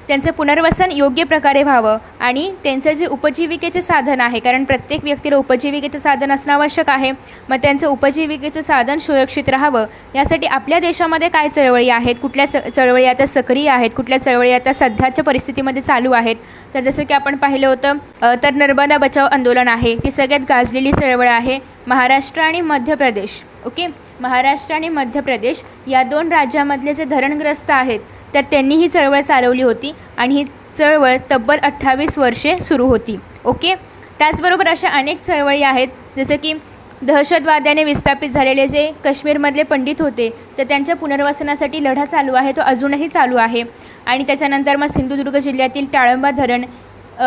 त्यांचं पुनर्वसन योग्य प्रकारे व्हावं आणि त्यांचं जे उपजीविकेचे साधन आहे, कारण प्रत्येक व्यक्तीला उपजीविकेचं साधन असणं आवश्यक आहे, मग त्यांचं उपजीविकेचं साधन सुरक्षित राहावं यासाठी आपल्या देशामध्ये काय चळवळी आहेत, कुठल्या चळवळी आता सक्रिय आहेत, कुठल्या चळवळी आता सध्याच्या परिस्थितीमध्ये चालू आहेत. तर जसं की आपण पाहिलं होतं तर नर्मदा बचाव आंदोलन आहे, ती सगळ्यात गाजलेली चळवळ आहे. महाराष्ट्र आणि मध्य प्रदेश, ओके, महाराष्ट्र आणि मध्य प्रदेश या 2 राज्यामधले जे धरणग्रस्त आहेत तर त्यांनी ही चळवळ चालवली होती आणि ही चळवळ तब्बल 28 वर्षे सुरू होती. ओके. त्याचबरोबर अशा अनेक चळवळी आहेत, जसं की दहशतवाद्याने विस्थापित झालेले जे काश्मीरमधले पंडित होते तर त्यांच्या पुनर्वसनासाठी लढा चालू आहे, तो अजूनही चालू आहे. आणि त्याच्यानंतर मग सिंधुदुर्ग जिल्ह्यातील टाळंबा धरण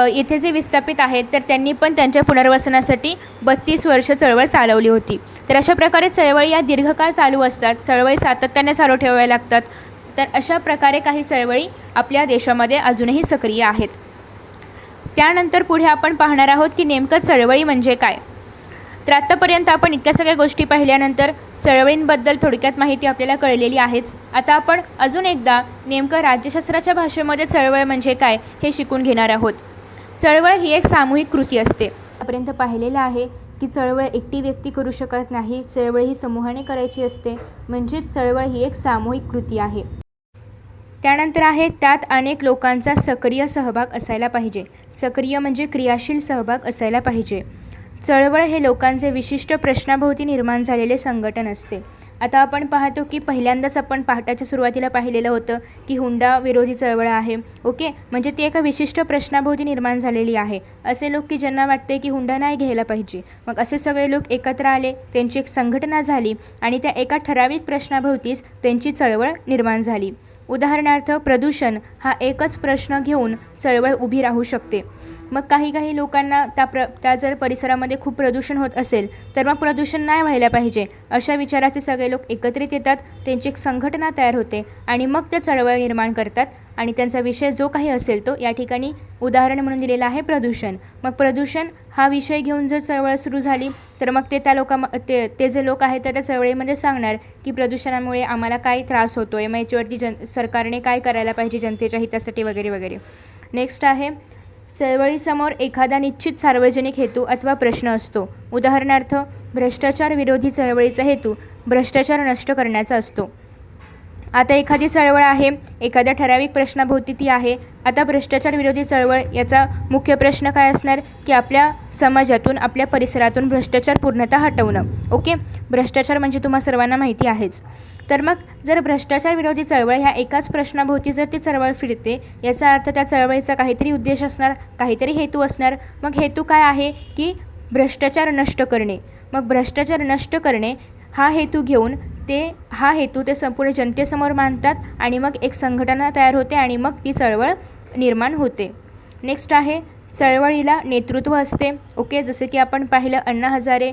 येथे जे विस्थापित आहेत तर त्यांनी पण त्यांच्या पुनर्वसनासाठी 32 वर्ष चळवळ चालवली होती. तर अशा प्रकारे चळवळी या दीर्घकाळ चालू असतात, चळवळी सातत्याने चालू ठेवाव्या लागतात. तर अशा प्रकारे काही चळवळी आपल्या देशामध्ये अजूनही सक्रिय आहेत. त्यानंतर पुढे आपण पाहणार आहोत की नेमकं चळवळी म्हणजे काय. तर आत्तापर्यंत आपण इतक्या सगळ्या गोष्टी पाहिल्यानंतर चळवळींबद्दल थोडक्यात माहिती आपल्याला कळलेली आहेच. आता आपण अजून एकदा नेमकं राज्यशास्त्राच्या भाषेमध्ये चळवळ म्हणजे काय हे शिकून घेणार आहोत. चळवळ ही एक सामूहिक कृती असते. आतापर्यंत पाहिलेलं आहे की चळवळ एकटी व्यक्ती करू शकत नाही, चळवळ ही समूहाने करायची असते, म्हणजेच चळवळ ही एक सामूहिक कृती आहे. त्यानंतर आहे त्यात अनेक लोकांचा सक्रिय सहभाग असायला पाहिजे. सक्रिय म्हणजे क्रियाशील सहभाग असायला पाहिजे. चळवळ हे लोकांचे विशिष्ट प्रश्नाभोवती निर्माण झालेले संघटन असते. आता आपण पाहतो की पहिल्यांदाच आपण पाठाच्या सुरुवातीला पाहिलेलं होतं की हुंडा विरोधी चळवळ आहे. ओके, म्हणजे ती एका विशिष्ट प्रश्नाभोवती निर्माण झालेली आहे. असे लोक की ज्यांना वाटते की हुंडा नाही घ्यायला पाहिजे, मग असे सगळे लोक एकत्र आले, त्यांची एक संघटना झाली आणि त्या एका ठराविक प्रश्नाभोवतीच त्यांची चळवळ निर्माण झाली. उदाहरणार्थ प्रदूषण हा एकच प्रश्न घेऊन चळवळ उभी राहू शकते. मग काही लोकांना त्या जर परिसरामध्ये खूप प्रदूषण होत असेल तर मग प्रदूषण नाही व्हायला पाहिजे अशा विचाराचे सगळे लोक एकत्रित येतात, त्यांची एक संघटना तयार होते आणि मग त्या चळवळ निर्माण करतात आणि त्यांचा विषय जो काही असेल तो या ठिकाणी उदाहरण म्हणून दिलेला आहे प्रदूषण. मग प्रदूषण हा विषय घेऊन जर चळवळ सुरू झाली तर मग ते जे लोक आहेत त्या चळवळीमध्ये सांगणार की प्रदूषणामुळे आम्हाला काय त्रास होतो आहे, मग याच्यावरती सरकारने काय करायला पाहिजे जनतेच्या हितासाठी वगैरे वगैरे. नेक्स्ट आहे चळवळीसमोर एखादा निश्चित सार्वजनिक हेतू अथवा प्रश्न असतो. उदाहरणार्थ भ्रष्टाचार विरोधी चळवळीचा हेतू भ्रष्टाचार नष्ट करण्याचा असतो. आता एखादी चळवळ आहे, एखाद्या ठराविक प्रश्नाभोवती ती आहे. आता भ्रष्टाचार विरोधी चळवळ याचा मुख्य प्रश्न काय असणार की आपल्या समाजातून, आपल्या परिसरातून भ्रष्टाचार पूर्णतः हटवणं. ओके, भ्रष्टाचार म्हणजे तुम्हा सर्वांना माहिती आहेच. तर मग जर भ्रष्टाचार विरोधी चळवळ ह्या एकाच प्रश्नाभोवती जर ती चळवळ फिरते, याचा अर्थ त्या चळवळीचा काहीतरी उद्देश असणार, काहीतरी हेतू असणार. मग हेतू काय आहे की भ्रष्टाचार नष्ट करणे. मग भ्रष्टाचार नष्ट करणे हा हेतू घेऊन हा हेतू ते संपूर्ण जनतेसमोर मांडतात आणि मग एक संघटना तयार होते आणि मग ती चळवळ निर्माण होते. नेक्स्ट आहे चळवळीला नेतृत्व असते. ओके, जसं की आपण पाहिलं अण्णा हजारे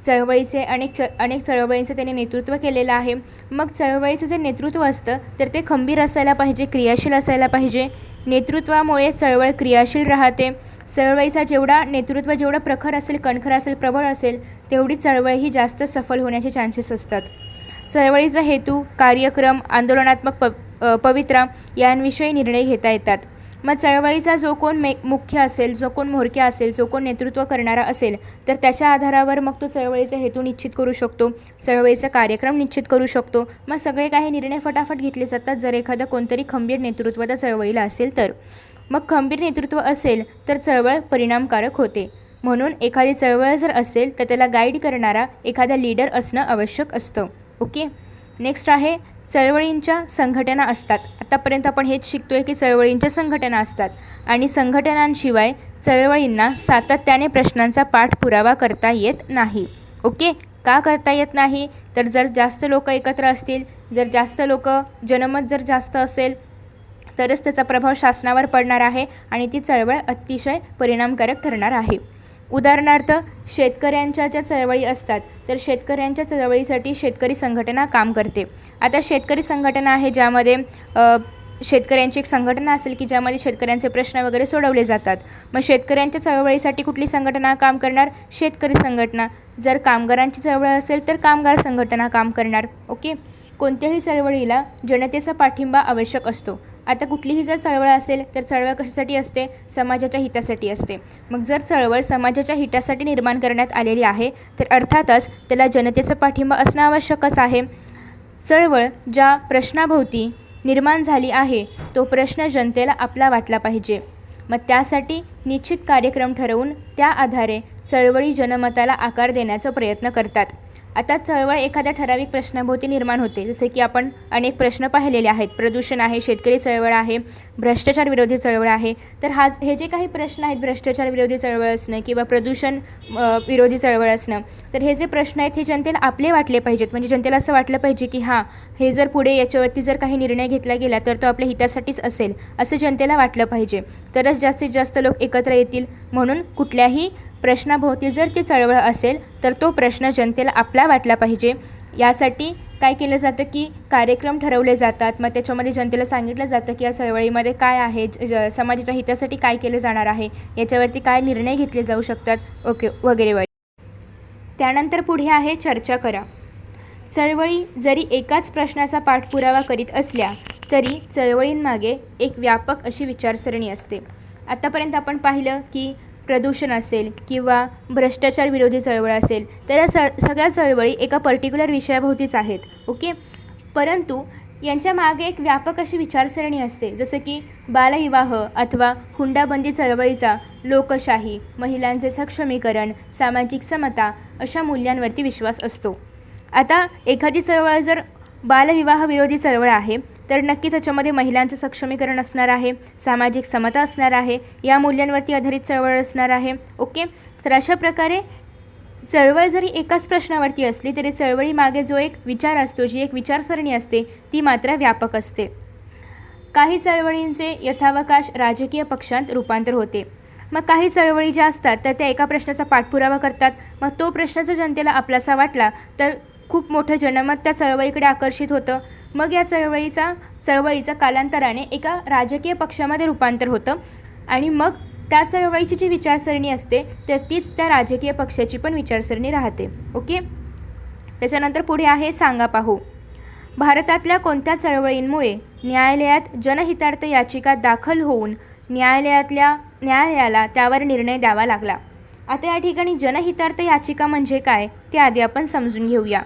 चळवळीचे अनेक चळवळींचं त्यांनी नेतृत्व केलेलं आहे. मग चळवळीचं जे नेतृत्व असतं तर ते खंबीर असायला पाहिजे, क्रियाशील असायला पाहिजे. नेतृत्वामुळे चळवळ क्रियाशील राहते. चळवळीचा नेतृत्व जेवढं प्रखर असेल, कणखर असेल, प्रबळ असेल तेवढी चळवळ ही जास्त सफल होण्याचे चान्सेस असतात. चळवळीचा हेतू, कार्यक्रम, आंदोलनात्मक पवित्रा यांविषयी निर्णय घेता येतात. मग चळवळीचा जो कोण मुख्य असेल, जो कोण म्होरक्या असेल, जो कोण नेतृत्व करणारा असेल तर त्याच्या आधारावर मग तो चळवळीचा हेतू निश्चित करू शकतो, चळवळीचा कार्यक्रम निश्चित करू शकतो. मग सगळे काही निर्णय फटाफट घेतले जातात जर एखादा कोणतरी खंबीर नेतृत्व त्या चळवळीला असेल तर. मग खंबीर नेतृत्व असेल तर चळवळ परिणामकारक होते. म्हणून एखादी चळवळ जर असेल तर त्याला गाईड करणारा एखादा लीडर असणं आवश्यक असतं. ओके, नेक्स्ट आहे चळवळींच्या संघटना असतात. आतापर्यंत आपण हेच शिकतोय की चळवळींच्या संघटना असतात आणि संघटनांशिवाय चळवळींना सातत्याने प्रश्नांचा पाठपुरावा करता येत नाही. ओके, का करता येत नाही तर जर जास्त लोक एकत्र असतील, जर जास्त लोक जनमत जर जास्त असेल तरच त्याचा प्रभाव शासनावर पडणार आहे आणि ती चळवळ अतिशय परिणामकारक ठरणार आहे. उदाहरणार्थ शेतकऱ्यांच्या ज्या चळवळी असतात तर शेतकऱ्यांच्या चळवळीसाठी शेतकरी संघटना काम करते. आता शेतकरी संघटना आहे ज्यामध्ये शेतकऱ्यांची एक संघटना असेल की ज्यामध्ये शेतकऱ्यांचे प्रश्न वगैरे सोडवले जातात. मग शेतकऱ्यांच्या चळवळीसाठी कुठली संघटना काम करणार? शेतकरी संघटना. जर कामगारांची चळवळ असेल तर कामगार संघटना काम करणार. ओके. कोणत्याही चळवळीला जनतेचा पाठिंबा आवश्यक असतो. आता कुठलीही जर चळवळ असेल तर चळवळ कशासाठी असते? समाजाच्या हितासाठी असते. मग जर चळवळ समाजाच्या हितासाठी निर्माण करण्यात आलेली आहे तर अर्थातच त्याला जनतेचा पाठिंबा असणं आवश्यकच आहे. चळवळ ज्या प्रश्नाभोवती निर्माण झाली आहे तो प्रश्न जनतेला आपला वाटला पाहिजे. मग त्यासाठी निश्चित कार्यक्रम ठरवून त्या आधारे चळवळी जनमताला आकार देण्याचा प्रयत्न करतात. आता चळवळ एखाद्या ठराविक प्रश्नाभोवती निर्माण होते. जसे की आपण अनेक प्रश्न पाहिलेले आहेत. प्रदूषण आहे, शेतकरी चळवळ आहे, भ्रष्टाचार विरोधी चळवळ आहे. तर हे जे काही प्रश्न आहेत, भ्रष्टाचार विरोधी चळवळ असणं किंवा प्रदूषण विरोधी चळवळ असणं, तर हे जे प्रश्न आहेत हे जनतेला आपले वाटले पाहिजेत. म्हणजे जनतेला असं वाटलं पाहिजे की हां, हे जर पुढे याच्यावरती जर काही निर्णय घेतला गेला तर तो आपल्या हितासाठीच असेल असं जनतेला वाटलं पाहिजे. तरच जास्तीत जास्त लोक एकत्र येतील. म्हणून कुठल्याही प्रश्नाभोवती जर ती चळवळ असेल तर तो प्रश्न जनतेला आपला वाटला पाहिजे. यासाठी काय केलं जातं की कार्यक्रम ठरवले जातात. मग त्याच्यामध्ये जनतेला सांगितलं जातं की या चळवळीमध्ये काय आहे, समाजाच्या हितासाठी काय केलं जाणार आहे, याच्यावरती काय निर्णय घेतले जाऊ शकतात, ओके वगैरे वगैरे. त्यानंतर पुढे आहे चर्चा करा. चळवळी जरी एकाच प्रश्नाचा पाठपुरावा करीत असल्या तरी चळवळींमागे एक व्यापक अशी विचारसरणी असते. आतापर्यंत आपण पाहिलं की प्रदूषण असेल किंवा भ्रष्टाचार विरोधी चळवळ असेल तर या सगळ्या चळवळी एका पर्टिक्युलर विषयाभोवतीच आहेत. ओके. परंतु यांच्या मागे एक व्यापक अशी विचारसरणी असते. जसं की बालविवाह अथवा हुंडाबंदी चळवळीचा लोकशाही, महिलांचे सक्षमीकरण, सामाजिक समता अशा मूल्यांवरती विश्वास असतो. आता एखादी चळवळ जर बालविवाह विरोधी चळवळ आहे तर नक्कीच त्याच्यामध्ये महिलांचं सक्षमीकरण असणार आहे, सामाजिक समता असणार आहे, या मूल्यांवरती आधारित चळवळ असणार आहे. ओके. तर अशा प्रकारे चळवळ जरी एकाच प्रश्नावरती असली तरी चळवळीमागे जो एक विचार असतो, जी एक विचारसरणी असते ती मात्र व्यापक असते. काही चळवळींचे यथावकाश राजकीय पक्षांत रूपांतर होते. मग काही चळवळी ज्या असतात तर त्या एका प्रश्नाचा पाठपुरावा करतात. मग तो प्रश्न जर जनतेला आपलासा वाटला तर खूप मोठं जनमत त्या चळवळीकडे आकर्षित होतं. मग या चळवळीचं कालांतराने एका राजकीय पक्षामध्ये रूपांतर होतं आणि मग त्या चळवळीची जी विचारसरणी असते तर तीच त्या राजकीय पक्षाची पण विचारसरणी राहते. ओके. त्याच्यानंतर पुढे आहे सांगा पाहू. भारतातल्या कोणत्या चळवळींमुळे न्यायालयात जनहितार्थ याचिका दाखल होऊन न्यायालयाला त्यावर निर्णय द्यावा लागला? आता या ठिकाणी जनहितार्थ याचिका म्हणजे काय ते आधी आपण समजून घेऊया.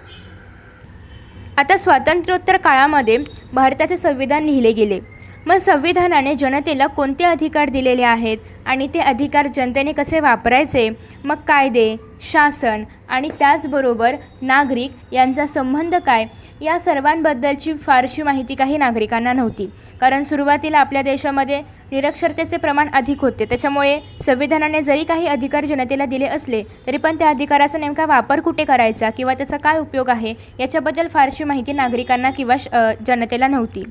आता स्वातंत्र्योत्तर काळामध्ये भारताचे संविधान लिहिले गेले. मग संविधानाने जनतेला कोणते अधिकार दिलेले आहेत आणि ते अधिकार जनतेने कसे वापरायचे, मग कायदे, शासन आणि त्याचबरोबर नागरिक यांचा संबंध काय, या सर्वांबद्दलची फारशी माहिती काही नागरिकांना नव्हती. कारण सुरुवातीला आपल्या देशामध्ये निरक्षरतेचे प्रमाण अधिक होते. त्याच्यामुळे संविधानाने जरी काही अधिकार जनतेला दिले असले तरी पण त्या अधिकाराचा नेमका वापर कुठे करायचा किंवा त्याचा काय उपयोग आहे याच्याबद्दल फारशी माहिती नागरिकांना किंवा जनतेला नव्हती.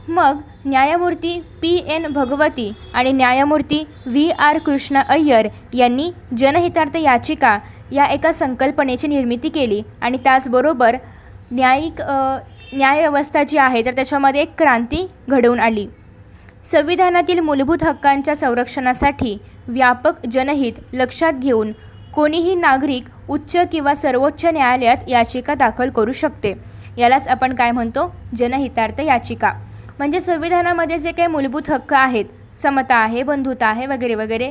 मग न्यायमूर्ती P.N. भगवती आणि न्यायमूर्ती V.R. कृष्ण अय्यर यांनी जनहितार्थ याचिका या एका संकल्पनेची निर्मिती केली आणि त्याचबरोबर न्यायव्यवस्था जी आहे तर त्याच्यामध्ये एक क्रांती घडवून आली. संविधानातील मूलभूत हक्कांच्या संरक्षणासाठी व्यापक जनहित लक्षात घेऊन कोणीही नागरिक उच्च किंवा सर्वोच्च न्यायालयात याचिका दाखल करू शकते. यालाच आपण काय म्हणतो? जनहितार्थ याचिका. म्हणजे संविधानामध्ये जे काही मूलभूत हक्क आहेत, समता आहे, बंधुता आहे वगैरे वगैरे,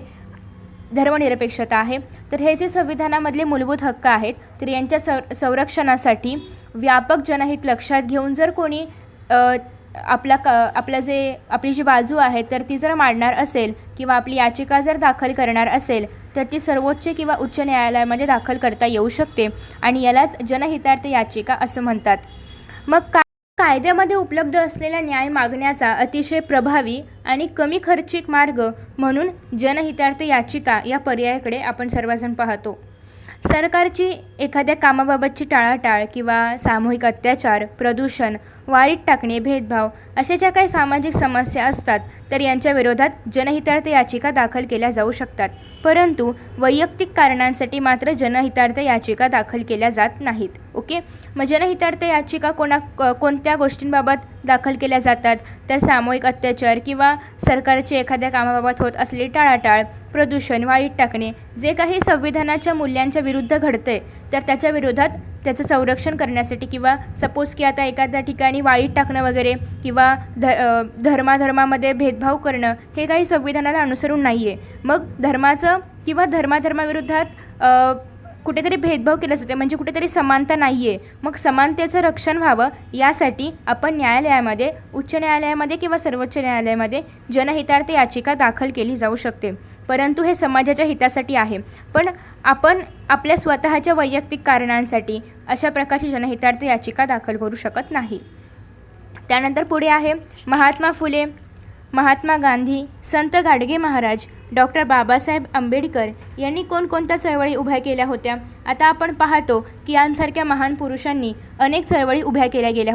धर्मनिरपेक्षता आहे, तर हे जे संविधानामधले मूलभूत हक्क आहेत तर यांच्या संरक्षणासाठी व्यापक जनहित लक्षात घेऊन जर कोणी आपली जी बाजू आहे तर ती जर मांडणार असेल किंवा आपली याचिका जर दाखल करणार असेल तर ती सर्वोच्च किंवा उच्च न्यायालयामध्ये दाखल करता येऊ शकते आणि यालाच जनहितार्थ याचिका असं म्हणतात. मग कायद्यामध्ये उपलब्ध असलेला न्याय मागण्याचा अतिशय प्रभावी आणि कमी खर्चिक मार्ग म्हणून जनहितार्थ याचिका या पर्यायाकडे आपण सर्वजण पाहतो. सरकारची एखाद्या कामाबाबतची टाळाटाळ किंवा सामूहिक अत्याचार, प्रदूषण, वाळीत टाकणे, भेदभाव अशा ज्या काही सामाजिक समस्या असतात तर यांच्या विरोधात जनहितार्थ याचिका दाखल केल्या जाऊ शकतात. परंतु वैयक्तिक कारणांसाठी मात्र जनहितार्थ याचिका दाखल केल्या जात नाहीत. ओके, मग जनहितार्थ याचिका कोणत्या गोष्टींबाबत दाखल केल्या जातात तर सामूहिक अत्याचार किंवा सरकारची एखाद्या कामाबाबत होत असलेली टाळाटाळ, प्रदूषण, वाळीत टाकणे जे काही संविधानाच्या मूल्यांच्या विरुद्ध घडते तर त्याच्या विरोधात त्याचं संरक्षण करण्यासाठी किंवा सपोज की आता एखाद्या ठिकाणी वाळीत टाकणं वगैरे किंवा धर्मामध्ये भेदभाव करणं हे काही संविधानाला अनुसरून नाही आहे. मग धर्माचं किंवा धर्माविरुद्धात कुठेतरी भेदभाव केला जाते म्हणजे कुठेतरी समानता नाही आहे. मग समानतेचं रक्षण व्हावं यासाठी आपण न्यायालयामध्ये, उच्च न्यायालयामध्ये किंवा सर्वोच्च न्यायालयामध्ये जनहितार्थ याचिका दाखल केली जाऊ शकते. परंतु हे समाजाच्या हितासाठी आहे. पण आपण आपल्या स्वतःच्या वैयक्तिक कारणांसाठी अशा प्रकारची जनहितार्थ याचिका दाखल करू शकत नाही. त्यानंतर पुढे आहे महात्मा फुले, महात्मा गांधी, संत गाडगे महाराज, डॉक्टर बाबासाहेब आंबेडकर यांनी कोणकोणत्या चळवळी उभ्या केल्या होत्या. आता आपण पाहतो की यांसारख्या महान पुरुषांनी अनेक चळवळी उभ्या केल्या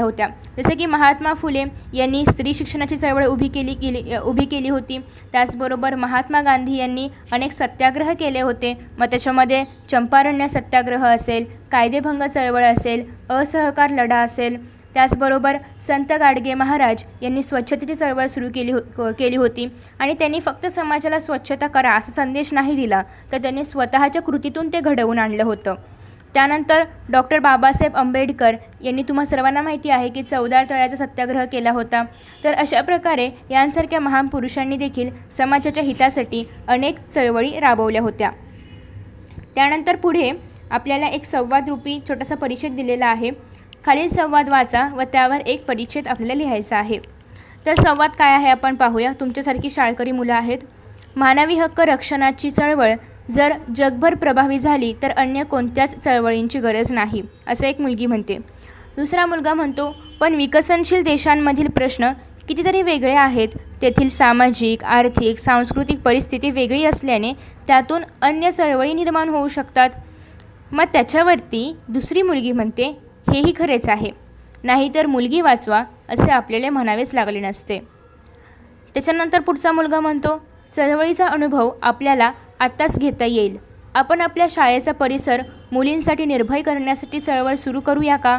होत्या. जसे की महात्मा फुले यांनी स्त्री शिक्षणाची चळवळ उभी केली होती. त्याचबरोबर महात्मा गांधी यांनी अनेक सत्याग्रह केले होते. मग त्याच्यामध्ये चंपारण्य सत्याग्रह असेल, कायदेभंग चळवळ असेल, असहकार लढा असेल. त्याचबरोबर संत गाडगे महाराज यांनी स्वच्छतेची चळवळ सुरू केली होती आणि त्यांनी फक्त समाजाला स्वच्छता करा असा संदेश नाही दिला तर त्यांनी स्वतःच्या कृतीतून ते घडवून आणलं होतं. त्यानंतर डॉक्टर बाबासाहेब आंबेडकर यांनी तुम्हा सर्वांना माहिती आहे की 14 तळ्याचा सत्याग्रह केला होता. तर अशा प्रकारे यांसारख्या महान पुरुषांनी देखील समाजाच्या हितासाठी अनेक चळवळी राबवल्या होत्या. त्यानंतर पुढे आपल्याला एक संवादरूपी छोटासा परिच्छेद दिलेला आहे. खालील संवाद वाचा व त्यावर एक परिच्छेद आपल्याला लिहायचा आहे. तर संवाद काय आहे आपण पाहूया. तुमच्यासारखी शाळकरी मुलं आहेत. मानवी हक्क रक्षणाची चळवळ जर जगभर प्रभावी झाली तर अन्य कोणत्याच चळवळींची गरज नाही असं एक मुलगी म्हणते. दुसरा मुलगा म्हणतो पण विकसनशील देशांमधील प्रश्न कितीतरी वेगळे आहेत. तेथील सामाजिक, आर्थिक, सांस्कृतिक परिस्थिती वेगळी असल्याने त्यातून अन्य चळवळी निर्माण होऊ शकतात. मग त्याच्यावरती दुसरी मुलगी म्हणते हेही खरेच आहे, नाहीतर मुलगी वाचवा असे आपल्याला म्हणावेच लागले नसते. त्याच्यानंतर पुढचा मुलगा म्हणतो चळवळीचा अनुभव आपल्याला आत्ताच घेता येईल. आपण आपल्या शाळेचा परिसर मुलींसाठी निर्भय करण्यासाठी चळवळ सुरू करूया का.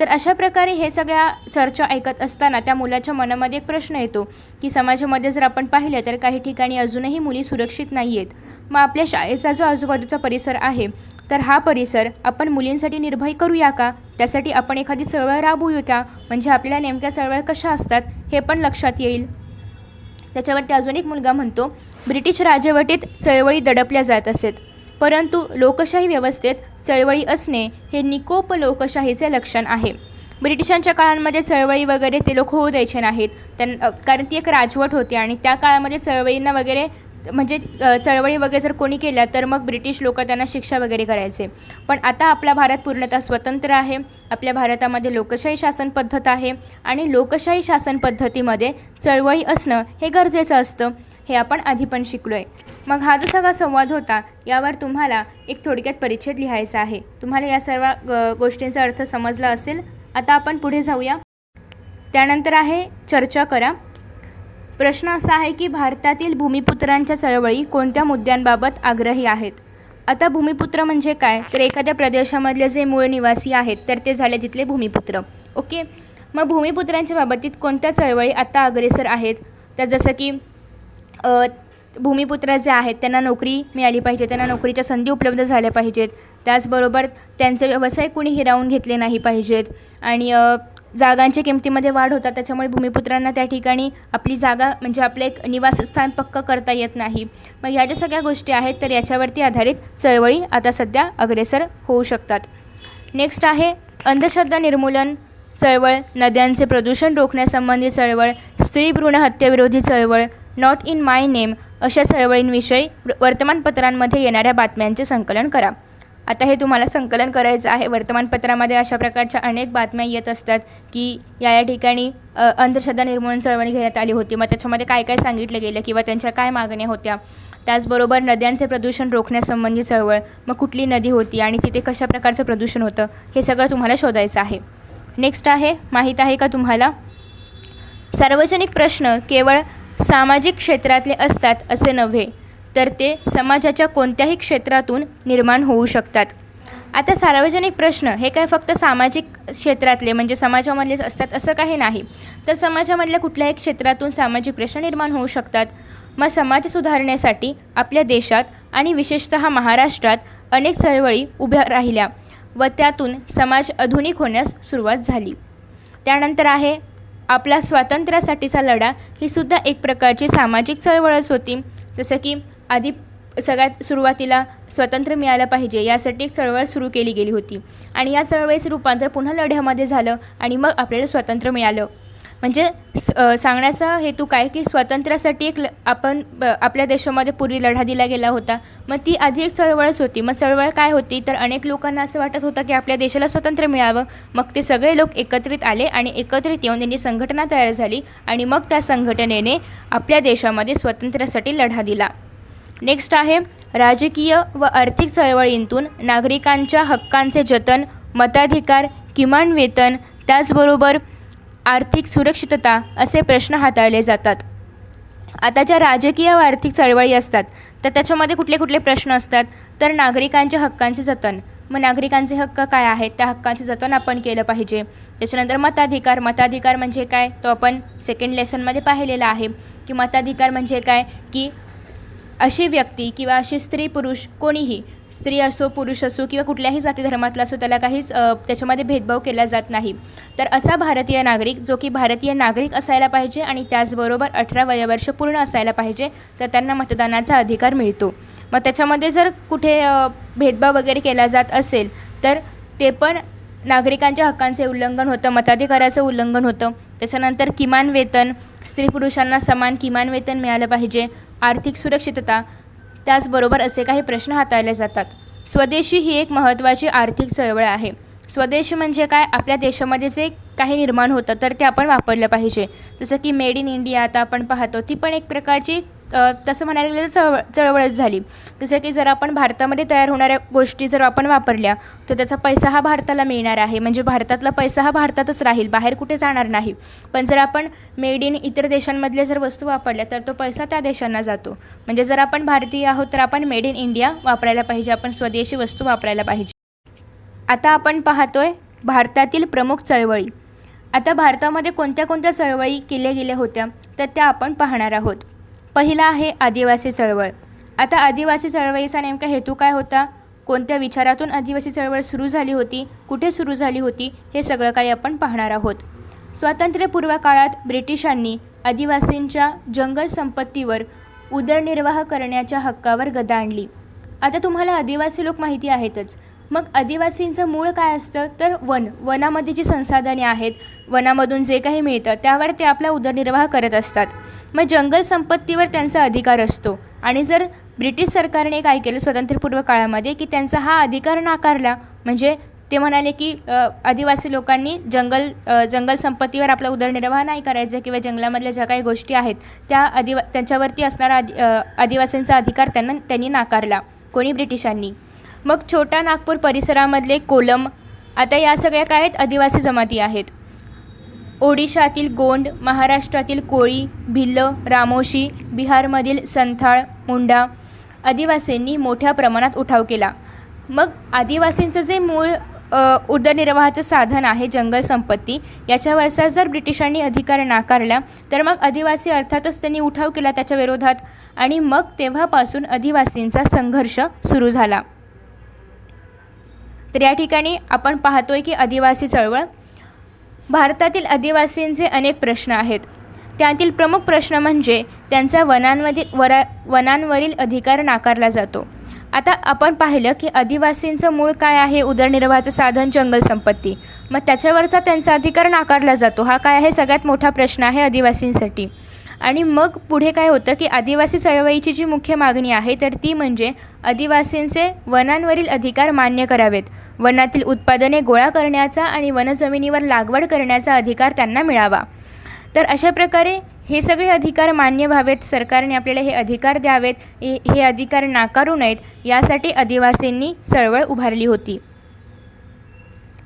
तर अशा प्रकारे हे सगळ्या चर्चा ऐकत असताना त्या मुलाच्या मनामध्ये एक प्रश्न येतो की समाजामध्ये जर आपण पाहिलं तर काही ठिकाणी अजूनही मुली सुरक्षित नाही आहेत. मग आपल्या शाळेचा जो आजूबाजूचा परिसर आहे तर हा परिसर आपण मुलींसाठी निर्भय करूया का, त्यासाठी आपण एखादी चळवळ राबवूया का, म्हणजे आपल्याला नेमक्या चळवळ कशा असतात हे पण लक्षात येईल. त्याच्यावरती अजून एक मुलगा म्हणतो ब्रिटिश राजवटीत चळवळी दडपल्या जात असत, परंतु लोकशाही व्यवस्थेत चळवळी असणे हे निकोप लोकशाहीचे लक्षण आहे. ब्रिटिशांच्या काळामध्ये चळवळी वगैरे ते लोक होऊ द्यायचे नाहीत कारण ती एक राजवट होती आणि त्या काळामध्ये चळवळींना वगैरे म्हणजे चळवळी वगैरे जर कोणी केल्या तर मग ब्रिटिश लोक त्यांना शिक्षा वगैरे करायचे. पण आता आपला भारत पूर्णतः स्वतंत्र आहे. आपल्या भारतामध्ये लोकशाही शासन पद्धत आहे आणि लोकशाही शासन पद्धतीमध्ये चळवळी असणं हे गरजेचं असतं. हे आपण आधी पण शिकलो आहे. मग हा जो सगळा संवाद होता यावर तुम्हाला एक थोडक्यात परिच्छेद लिहायचा आहे. तुम्हाला या सर्व गोष्टींचा अर्थ समजला असेल. आता आपण पुढे जाऊया. त्यानंतर आहे चर्चा करा. प्रश्न असा आहे की भारतातील भूमिपुत्रांच्या चळवळी कोणत्या मुद्द्यांबाबत आग्रही आहेत. आता भूमिपुत्र म्हणजे काय तर एखाद्या प्रदेशामधले जे मूळ निवासी आहेत तर ते झाले तिथले भूमिपुत्र. ओके, मग भूमिपुत्रांच्या बाबतीत कोणत्या चळवळी आता अग्रेसर आहेत तर जसं की भूमिपुत्र जे आहेत त्यांना नोकरी मिळाली पाहिजे, त्यांना नोकरीच्या संधी उपलब्ध झाल्या पाहिजेत. त्याचबरोबर त्यांचे व्यवसाय कोणी हिरावून घेतले नाही पाहिजेत आणि जागांच्या किमतीमध्ये वाढ होतात त्याच्यामुळे भूमिपुत्रांना त्या ठिकाणी आपली जागा म्हणजे आपलं एक निवासस्थान पक्क करता येत नाही. मग ह्या ज्या सगळ्या गोष्टी आहेत तर याच्यावरती आधारित चळवळी आता सध्या अग्रेसर होऊ शकतात. नेक्स्ट आहे अंधश्रद्धा निर्मूलन चळवळ, नद्यांचे प्रदूषण रोखण्यासंबंधी चळवळ, स्त्री भ्रूण हत्येविरोधी चळवळ, नॉट इन माय नेम अशा चळवळींविषयी वर्तमानपत्रांमध्ये येणाऱ्या बातम्यांचे संकलन करा. आता हे तुम्हाला संकलन करायचं आहे. वर्तमानपत्रामध्ये अशा प्रकारच्या अनेक बातम्या येत असतात की या ठिकाणी अंधश्रद्धा निर्मूलन चळवळ घेण्यात आली होती. मग त्याच्यामध्ये काय काय सांगितलं गेलं किंवा त्यांच्या काय मागण्या होत्या. त्याचबरोबर नद्यांचे प्रदूषण रोखण्यासंबंधी चळवळ, मग कुठली नदी होती आणि तिथे कशा प्रकारचं प्रदूषण होतं, हे सगळं तुम्हाला शोधायचं आहे. नेक्स्ट आहे, माहीत आहे का तुम्हाला, सार्वजनिक प्रश्न केवळ सामाजिक क्षेत्रातले असतात असे नव्हे, तर ते समाजाच्या कोणत्याही क्षेत्रातून निर्माण होऊ शकतात. आता सार्वजनिक प्रश्न हे काय फक्त सामाजिक क्षेत्रातले म्हणजे समाजामधलेच असतात असं काही नाही, तर समाजामधल्या कुठल्याही क्षेत्रातून सामाजिक प्रश्न निर्माण होऊ शकतात. मग समाज सुधारण्यासाठी आपल्या देशात आणि विशेषतः महाराष्ट्रात अनेक चळवळी उभ्या राहिल्या व त्यातून समाज आधुनिक होण्यास सुरुवात झाली. त्यानंतर आहे आपला स्वातंत्र्यासाठीचा लढा, ही सुद्धा एक प्रकारची सामाजिक चळवळच होती. जसं की आधी सगळ्यात सुरुवातीला स्वातंत्र्य मिळालं पाहिजे यासाठी एक चळवळ सुरू केली गेली होती आणि या चळवळीचे रूपांतर पुन्हा लढ्यामध्ये झालं आणि मग आपल्याला स्वातंत्र्य मिळालं. म्हणजे सांगण्याचा हेतू काय की स्वातंत्र्यासाठी आपण आपल्या देशामध्ये पूर्वी लढा दिला गेला होता. मग ती आधी एक चळवळच होती. मग चळवळ काय होती तर अनेक लोकांना असं वाटत होतं की आपल्या देशाला स्वातंत्र्य मिळावं. मग ते सगळे लोक एकत्रित आले आणि एकत्रित येऊन त्यांची संघटना तयार झाली आणि मग त्या संघटनेने आपल्या देशामध्ये स्वातंत्र्यासाठी लढा दिला. नेक्स्ट आहे, राजकीय व आर्थिक चळवळींतून नागरिकांच्या हक्कांचे जतन, मताधिकार, किमान वेतन, त्याचबरोबर आर्थिक सुरक्षितता असे प्रश्न हाताळले जातात. आता ज्या राजकीय व आर्थिक चळवळी असतात तर त्याच्यामध्ये कुठले कुठले प्रश्न असतात तर नागरिकांच्या हक्कांचे जतन. मग नागरिकांचे हक्क काय आहेत, त्या हक्कांचे जतन आपण केलं पाहिजे. त्याच्यानंतर मताधिकार, मताधिकार म्हणजे काय तो आपण सेकंड लेसनमध्ये पाहिलेला आहे की मताधिकार म्हणजे काय की अशी व्यक्ती किंवा अशी स्त्री पुरुष कोणीही, स्त्री असो पुरुष असो किंवा कुठल्याही जाती धर्मातला असो, त्याला काहीच त्याच्यामध्ये भेदभाव केला जात नाही. तर असा भारतीय नागरिक जो की भारतीय नागरिक असायला पाहिजे आणि त्याचबरोबर 18 वयोवर्ष पूर्ण असायला पाहिजे, तर त्यांना मतदानाचा अधिकार मिळतो. मग त्याच्यामध्ये जर कुठे भेदभाव वगैरे केला जात असेल तर ते पण नागरिकांच्या हक्कांचे उल्लंघन होतं, मताधिकाराचं उल्लंघन होतं. त्याच्यानंतर किमान वेतन, स्त्री पुरुषांना समान किमान वेतन मिळालं पाहिजे, आर्थिक सुरक्षितता, त्याचबरोबर असे काही प्रश्न हाताळले जातात. स्वदेशी ही एक महत्त्वाची आर्थिक चळवळ आहे. स्वदेशी म्हणजे काय, आपल्या देशामध्ये जे काही निर्माण होतं तर ते आपण वापरलं पाहिजे. जसं की मेड इन इंडिया आता आपण पाहतो, ती पण एक प्रकारची तसं म्हणायला गेलं चळवळच झाली. जसं की जर आपण भारतामध्ये तयार होणाऱ्या गोष्टी जर आपण वापरल्या तर त्याचा पैसा हा भारताला मिळणार आहे, म्हणजे भारतातला पैसा हा भारतातच राहील, बाहेर कुठे जाणार नाही. पण जर आपण मेड इन इतर देशांमधल्या जर वस्तू वापरल्या तर तो पैसा त्या देशांना जातो. म्हणजे जर आपण भारतीय आहोत तर आपण मेड इन इंडिया वापरायला पाहिजे, आपण स्वदेशी वस्तू वापरायला पाहिजे. आता आपण पाहतोय भारतातील प्रमुख चळवळी. आता भारतामध्ये कोणत्या कोणत्या चळवळी केल्या गेल्या होत्या तर त्या आपण पाहणार आहोत. पहिला आहे आदिवासी चळवळ. आता आदिवासी चळवळीचा नेमका हेतू काय होता, कोणत्या विचारातून आदिवासी चळवळ सुरू झाली होती, कुठे सुरू झाली होती, हे सगळं काही आपण पाहणार आहोत. स्वातंत्र्यपूर्व काळात ब्रिटिशांनी आदिवासींच्या जंगल संपत्तीवर उदरनिर्वाह करण्याच्या हक्कावर गदा आणली. आता तुम्हाला आदिवासी लोक माहिती आहेतच. मग आदिवासींचं मूळ काय असतं तर वनामध्ये जी संसाधने आहेत, वनामधून जे काही मिळतं त्यावर ते आपला उदरनिर्वाह करत असतात. मग जंगल संपत्तीवर त्यांचा अधिकार असतो आणि जर ब्रिटिश सरकारने काय केलं स्वातंत्र्यपूर्व काळामध्ये की त्यांचा हा अधिकार नाकारला, म्हणजे ते म्हणाले की आदिवासी लोकांनी जंगल संपत्तीवर आपला उदरनिर्वाह नाही करायचा किंवा जंगलामधल्या ज्या काही गोष्टी आहेत त्या त्यांच्यावरती असणारा आदिवासींचा अधिकार त्यांनी नाकारला, कोणी ब्रिटिशांनी. मग छोटा नागपूर परिसरामधले कोलम, आता या सगळ्या काय आहेत आदिवासी जमाती आहेत. ओडिशातील गोंड, महाराष्ट्रातील कोळी, भिल्ल, रामोशी, बिहारमधील संथाळ, मुंडा आदिवासींनी मोठ्या प्रमाणात उठाव केला. मग आदिवासींचं जे मूळ उदरनिर्वाहाचं साधन आहे जंगल संपत्ती, याच्यावरचा जर ब्रिटिशांनी अधिकार नाकारला तर मग आदिवासी अर्थातच त्यांनी उठाव केला त्याच्या विरोधात आणि मग तेव्हापासून आदिवासींचा संघर्ष सुरू झाला. तर या ठिकाणी आपण पाहतोय की आदिवासी चळवळ, भारतातील आदिवासींचे अनेक प्रश्न आहेत. त्यातील प्रमुख प्रश्न म्हणजे त्यांचा वनांवरील अधिकार नाकारला जातो. आता आपण पाहिलं की आदिवासींचं मूळ काय आहे, उदरनिर्वाहाचं साधन जंगल संपत्ती, मग त्याच्यावरचा त्यांचा अधिकार नाकारला जातो. हा काय आहे सगळ्यात मोठा प्रश्न आहे आदिवासींसाठी. आणि मग पुढे काय होतं की आदिवासी चळवळीची जी मुख्य मागणी आहे तर ती म्हणजे आदिवासींचे वनांवरील अधिकार मान्य करावेत, वनातील उत्पादने गोळा करण्याचा आणि वनजमिनीवर लागवड करण्याचा अधिकार त्यांना मिळावा. तर अशा प्रकारे हे सगळे अधिकार मान्य व्हावेत, सरकारने आपल्याला हे अधिकार द्यावेत, हे अधिकार नाकारू नयेत, यासाठी आदिवासींनी चळवळ उभारली होती.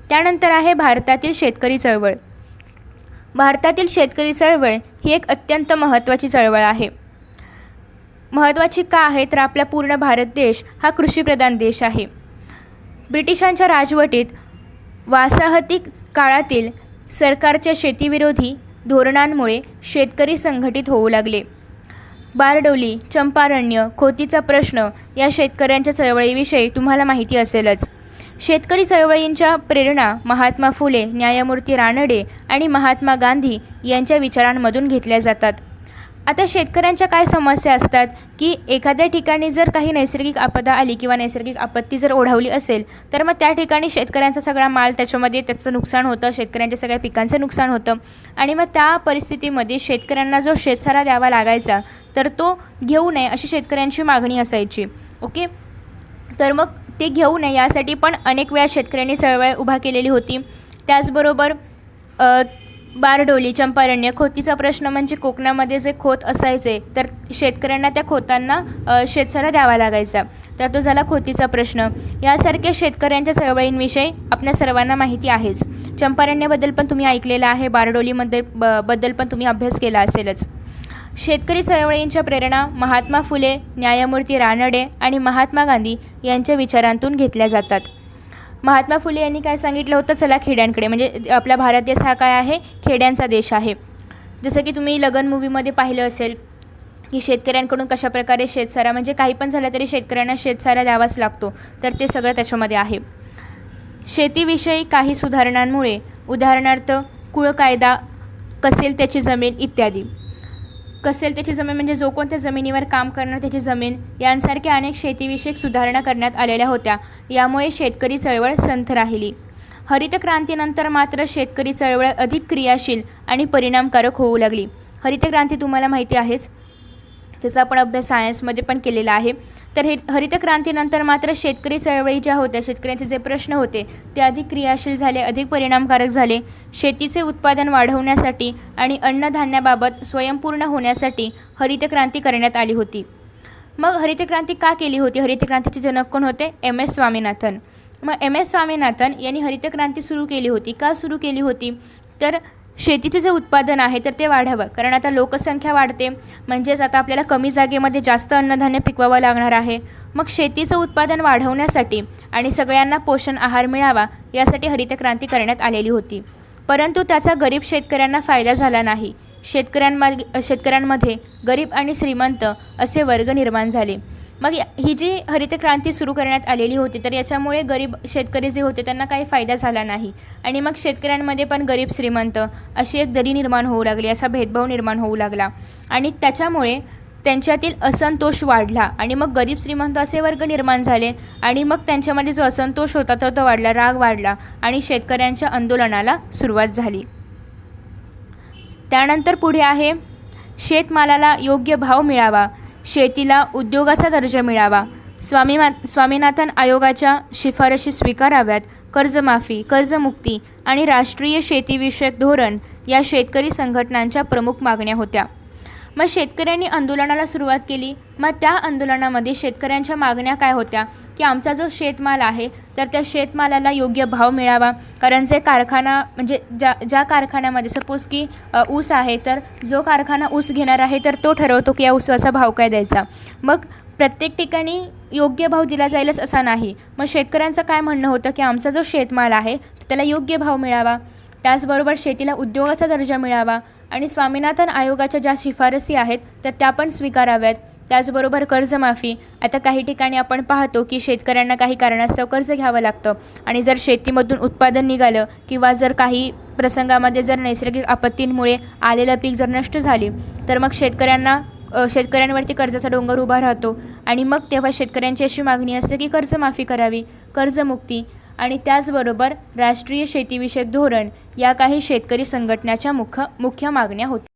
त्यानंतर आहे भारतातील शेतकरी चळवळ. भारतातील शेतकरी चळवळ ही एक अत्यंत महत्त्वाची चळवळ आहे. महत्त्वाची का आहे तर आपला पूर्ण भारत देश हा कृषीप्रधान देश आहे. ब्रिटिशांच्या राजवटीत वासाहती काळातील सरकारच्या शेतीविरोधी धोरणांमुळे शेतकरी संघटित होऊ लागले. बारडोली, चंपारण्य, खोतीचा प्रश्न या शेतकऱ्यांच्या चळवळीविषयी तुम्हाला माहिती असेलच. शेतकरी चळवळींच्या प्रेरणा महात्मा फुले, न्यायमूर्ती रानडे आणि महात्मा गांधी यांच्या विचारांमधून घेतल्या जातात. आता शेतकऱ्यांच्या काय समस्या असतात की एखाद्या ठिकाणी जर काही नैसर्गिक आपदा आली किंवा नैसर्गिक आपत्ती जर ओढावली असेल तर मग त्या ठिकाणी शेतकऱ्यांचा सगळा माल त्याच्यामध्ये त्याचं नुकसान होतं, शेतकऱ्यांच्या सगळ्या पिकांचं नुकसान होतं आणि मग त्या परिस्थितीमध्ये शेतकऱ्यांना जो शेतसारा द्यावा लागायचा तर तो घेऊ नये अशी शेतकऱ्यांची मागणी असायची. ओके, तर मग ते घेऊ नये यासाठी पण अनेक वेळा शेतकऱ्यांनी चळवळ उभा केलेली होती. त्याचबरोबर बारडोली, चंपारण्य, खोतीचा प्रश्न म्हणजे कोकणामध्ये जे खोत असायचे तर शेतकऱ्यांना त्या खोतांना शेतसारा द्यावा लागायचा, तर तो झाला खोतीचा प्रश्न. यासारख्या शेतकऱ्यांच्या चळवळींविषयी आपल्या सर्वांना माहिती आहेच. चंपारण्याबद्दल पण तुम्ही ऐकलेलं आहे, बद्दल पण तुम्ही अभ्यास केला असेलच. शेतकरी चळवळींच्या प्रेरणा महात्मा फुले, न्यायमूर्ती रानडे आणि महात्मा गांधी यांच्या विचारांतून घेतल्या जातात. महात्मा फुले यांनी काय सांगितलं होतं, चला खेड्यांकडे, म्हणजे आपला भारत देश हा काय आहे, खेड्यांचा देश आहे. जसं की तुम्ही लगन मूवीमध्ये पाहिलं असेल की शेतकऱ्यांकडून कशाप्रकारे शेतसारा, म्हणजे काही पण झालं तरी शेतकऱ्यांना शेतसारा द्यावाच लागतो, तर ते सगळं त्याच्यामध्ये आहे. शेतीविषयी काही सुधारणांमुळे, उदाहरणार्थ कुळ कायदा, कसेल त्याची जमीन इत्यादी. कसेल त्याची जमीन म्हणजे जो कोणत्या जमिनीवर काम करणार त्याची जमीन, यांसारख्या अनेक शेतीविषयक सुधारणा करण्यात आलेल्या होत्या. यामुळे शेतकरी चळवळ संथ राहिली. हरित क्रांतीनंतर मात्र शेतकरी चळवळ अधिक क्रियाशील आणि परिणामकारक होऊ लागली. हरित क्रांती तुम्हाला माहिती आहेच, त्याचा आपण अभ्यास सायन्समध्ये पण केलेला आहे. तर हरित क्रांतीनंतर मात्र शेतकरी चळवळी ज्या होत्या, शेतकऱ्यांचे जे प्रश्न होते ते अधिक क्रियाशील झाले, अधिक परिणामकारक झाले. शेतीचे उत्पादन वाढवण्यासाठी आणि अन्नधान्याबाबत स्वयंपूर्ण होण्यासाठी हरित क्रांती करण्यात आली होती. मग हरित क्रांती का केली होती? हरित क्रांतीचे जनक कोण होते? MS स्वामीनाथन. मग MS स्वामीनाथन यांनी हरित क्रांती सुरू केली होती. का सुरू केली होती? तर शेतीचे जे उत्पादन आहे तर ते वाढावं, कारण आता लोकसंख्या वाढते, म्हणजेच आता आपल्याला कमी जागेमध्ये जास्त अन्नधान्य पिकवावं लागणार आहे. मग शेतीचं उत्पादन वाढवण्यासाठी आणि सगळ्यांना पोषण आहार मिळावा यासाठी हरित क्रांती करण्यात आलेली होती. परंतु त्याचा गरीब शेतकऱ्यांना फायदा झाला नाही. शेतकऱ्यांमध्ये गरीब आणि श्रीमंत असे वर्ग निर्माण झाले. मग ही जी हरित क्रांती सुरू करण्यात आलेली होती तर याच्यामुळे गरीब शेतकरी जे होते त्यांना काही फायदा झाला नाही आणि मग शेतकऱ्यांमध्ये पण गरीब श्रीमंत अशी एक दरी निर्माण होऊ लागली, असा भेदभाव निर्माण होऊ लागला आणि त्याच्यामुळे त्यांच्यातील असंतोष वाढला आणि मग गरीब श्रीमंत असे वर्ग निर्माण झाले आणि मग त्यांच्यामध्ये जो असंतोष होता तो वाढला, राग वाढला आणि शेतकऱ्यांच्या आंदोलनाला सुरुवात झाली. त्यानंतर पुढे आहे शेतमालाला योग्य भाव मिळावा, शेतीला उद्योगाचा दर्जा मिळावा, स्वामीनाथन आयोगाच्या शिफारशी स्वीकाराव्यात, कर्जमाफी, कर्जमुक्ती आणि राष्ट्रीय शेतीविषयक धोरण या शेतकरी संघटनांच्या प्रमुख मागण्या होत्या. मग शेतकऱ्यांनी आंदोलनाला सुरुवात केली. मग त्या आंदोलनामध्ये शेतकऱ्यांच्या मागण्या काय होत्या की आमचा जो शेतमाल आहे तर त्या शेतमालाला योग्य भाव मिळावा, कारण जे कारखाना म्हणजे ज्या कारखान्यामध्ये सपोज की ऊस आहे तर जो कारखाना ऊस घेणार आहे तर तो ठरवतो की या ऊसाचा भाव काय द्यायचा. मग प्रत्येक ठिकाणी योग्य भाव दिला जाईलच असा नाही. मग शेतकऱ्यांचं काय म्हणणं होतं की आमचा जो शेतमाल आहे त्याला योग्य भाव मिळावा, त्याचबरोबर शेतीला उद्योगाचा दर्जा मिळावा आणि स्वामीनाथन आयोगाच्या ज्या शिफारसी आहेत तर त्या पण स्वीकाराव्यात. त्याचबरोबर कर्जमाफी. आता काही ठिकाणी आपण पाहतो की शेतकऱ्यांना काही कारणास्तव कर्ज घ्यावं लागतं आणि जर शेतीमधून उत्पादन निघालं किंवा जर काही प्रसंगामध्ये जर नैसर्गिक आपत्तींमुळे आलेलं पीक जर नष्ट झाली तर मग शेतकऱ्यांवरती कर्जाचा डोंगर उभा राहतो आणि मग तेव्हा शेतकऱ्यांची अशी मागणी असते की कर्जमाफी करावी, कर्जमुक्ती आणि त्याचबरोबर राष्ट्रीय शेतीविषयक धोरण या काही शेतकरी संघटनाच्या मुख्य मागण्या होत्या.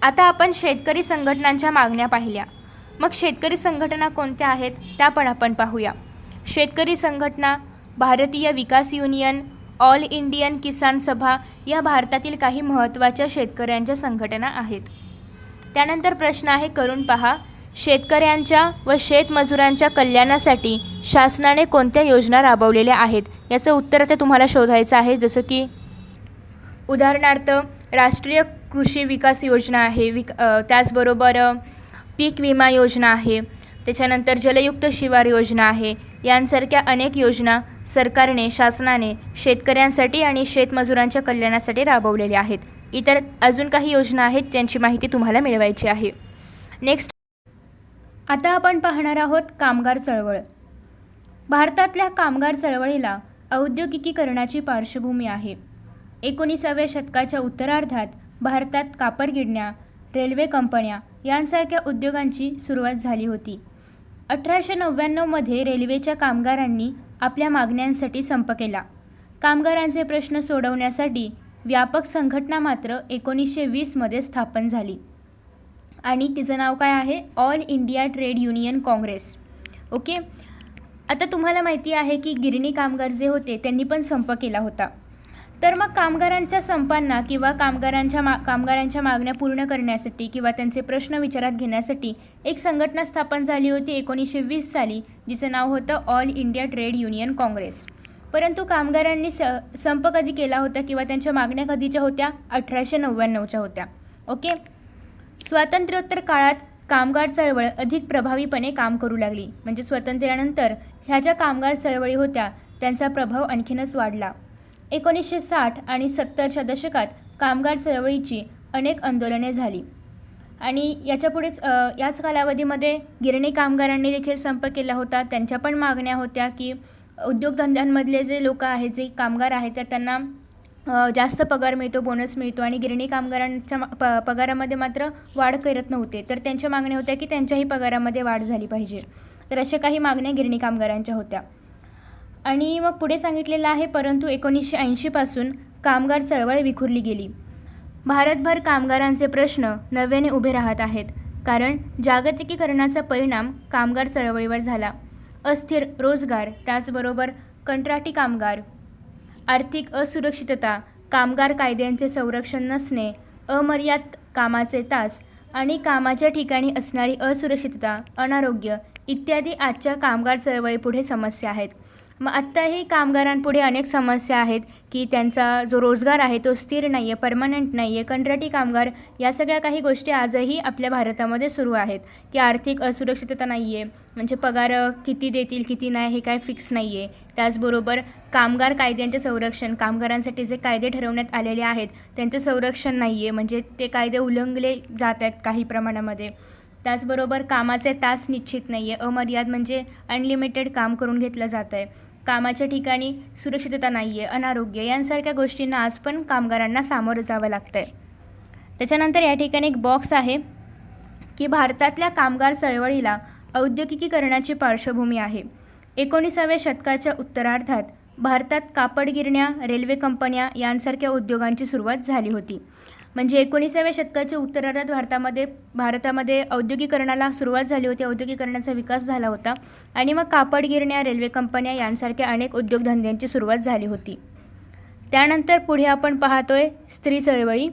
आता आपण शेतकरी संघटनांच्या मागण्या पाहिल्या. मग शेतकरी संघटना कोणत्या आहेत त्या पण आपण पाहूया. शेतकरी संघटना, भारतीय विकास युनियन, ऑल इंडियन किसान सभा या भारतातील काही महत्त्वाच्या शेतकऱ्यांच्या संघटना आहेत. त्यानंतर प्रश्न आहे, करून पहा. शेतकऱ्यांच्या व शेतमजुरांच्या कल्याणासाठी शासनाने कोणत्या योजना राबवलेल्या आहेत याचं उत्तर आता तुम्हाला शोधायचं आहे. जसं की उदाहरणार्थ राष्ट्रीय कृषी विकास योजना आहे, त्याचबरोबर पीक विमा योजना आहे, त्याच्यानंतर जलयुक्त शिवार योजना आहे. यांसारख्या अनेक योजना सरकारने, शासनाने शेतकऱ्यांसाठी आणि शेतमजुरांच्या कल्याणासाठी राबवलेल्या आहेत. इतर अजून काही योजना आहेत ज्यांची माहिती तुम्हाला मिळवायची आहे. नेक्स्ट, आता आपण पाहणार आहोत कामगार चळवळ. भारतातल्या कामगार चळवळीला औद्योगिकीकरणाची पार्श्वभूमी आहे. 19व्या शतकाच्या उत्तरार्धात भारतात कापड गिरण्या, रेल्वे कंपन्या यांसारख्या उद्योगांची सुरुवात झाली होती. 1899मध्ये रेल्वेच्या कामगारांनी आपल्या मागण्यांसाठी संप केला. कामगारांचे प्रश्न सोडवण्यासाठी व्यापक संघटना मात्र 1920मध्ये स्थापन झाली आणि तिचं नाव काय आहे? All India trade union Congress. Okay, आता तुम्हाला माहिती आहे की गिरणी कामगार जे होते त्यांनी पण संप केला होता. तर मग कामगारांच्या संपांना किंवा कामगारांच्या मागण्या पूर्ण करण्यासाठी किंवा त्यांचे प्रश्न विचारात घेण्यासाठी एक संघटना स्थापन झाली होती 1920 साली, जिचं नाव होतं all India trade union Congress. परंतु कामगारांनी संप कधी केला होता किंवा त्यांच्या मागण्या कधीच्या होत्या? 1899च्या होत्या. ओके, स्वातंत्र्योत्तर काळात कामगार चळवळ अधिक प्रभावीपणे काम करू लागली. म्हणजे स्वातंत्र्यानंतर ह्या ज्या कामगार चळवळी होत्या त्यांचा प्रभाव आणखीनच वाढला. 1960 आणि 70च्या दशकात कामगार चळवळीची अनेक आंदोलने झाली आणि याच्यापुढेच याच कालावधीमध्ये गिरणी कामगारांनी देखील संप केला होता. त्यांच्या पण मागण्या होत्या की उद्योगधंद्यांमधले जे लोक आहेत, जे कामगार आहेत, तर त्यांना जास्त पगार मिळतो, बोनस मिळतो आणि गिरणी कामगारांच्या पगारामध्ये मात्र वाढ करत नव्हते. तर त्यांच्या मागण्या होत्या की त्यांच्याही पगारामध्ये वाढ झाली पाहिजे. तर अशा काही मागण्या गिरणी कामगारांच्या होत्या. आणि मग पुढे सांगितलेलं आहे, परंतु 1980पासून कामगार चळवळ विखुरली गेली. भारतभर कामगारांचे प्रश्न नव्याने उभे राहत आहेत, कारण जागतिकीकरणाचा परिणाम कामगार चळवळीवर झाला. अस्थिर रोजगार, त्याचबरोबर कंत्राटी कामगार, आर्थिक असुरक्षितता, कामगार कायद्यांचे संरक्षण नसणे, अमर्याद कामाचे तास आणि कामाच्या ठिकाणी असणारी असुरक्षितता, अनारोग्य इत्यादी आजच्या कामगार चळवळीपुढे समस्या आहेत. मग आत्ताही कामगारांपुढे अनेक समस्या आहेत की त्यांचा जो रोजगार आहे तो स्थिर नाही आहे, परमनंट नाही आहे. कंत्राटी कामगार या सगळ्या काही गोष्टी आजही आपल्या भारतामध्ये सुरू आहेत की आर्थिक असुरक्षितता नाही आहे, म्हणजे पगार किती देतील किती नाही हे काय फिक्स नाही आहे. त्याचबरोबर कामगार कायद्यांचे संरक्षण, कामगारांसाठी जे कायदे ठरवण्यात आलेले आहेत त्यांचं संरक्षण नाही आहे, म्हणजे ते कायदे उल्लंघले जात आहेत काही प्रमाणामध्ये. त्याचबरोबर कामाचे तास निश्चित नाही आहे, अमर्याद म्हणजे अनलिमिटेड काम करून घेतलं जातं आहे. कामाच्या ठिकाणी सुरक्षितता नाही आहे, अनारोग्य यांसारख्या गोष्टींना आज पण कामगारांना सामोरं जावं लागतं आहे. त्याच्यानंतर या ठिकाणी एक बॉक्स आहे की भारतातल्या कामगार चळवळीला औद्योगिकीकरणाची पार्श्वभूमी आहे. 19व्या शतकाच्या उत्तरार्धात भारतात कापड गिरण्या, रेल्वे कंपन्या यांसारख्या उद्योगांची सुरुवात झाली होती. म्हणजे 19व्या शतकाच्या उत्तरार्धात भारतामध्ये औद्योगिकरणाला सुरुवात झाली होती, औद्योगिकरणाचा विकास झाला होता आणि मग कापड गिरण्या, रेल्वे कंपन्या यांसारख्या अनेक उद्योगधंद्यांची सुरुवात झाली होती. त्यानंतर पुढे आपण पाहतोय स्त्री चळवळी.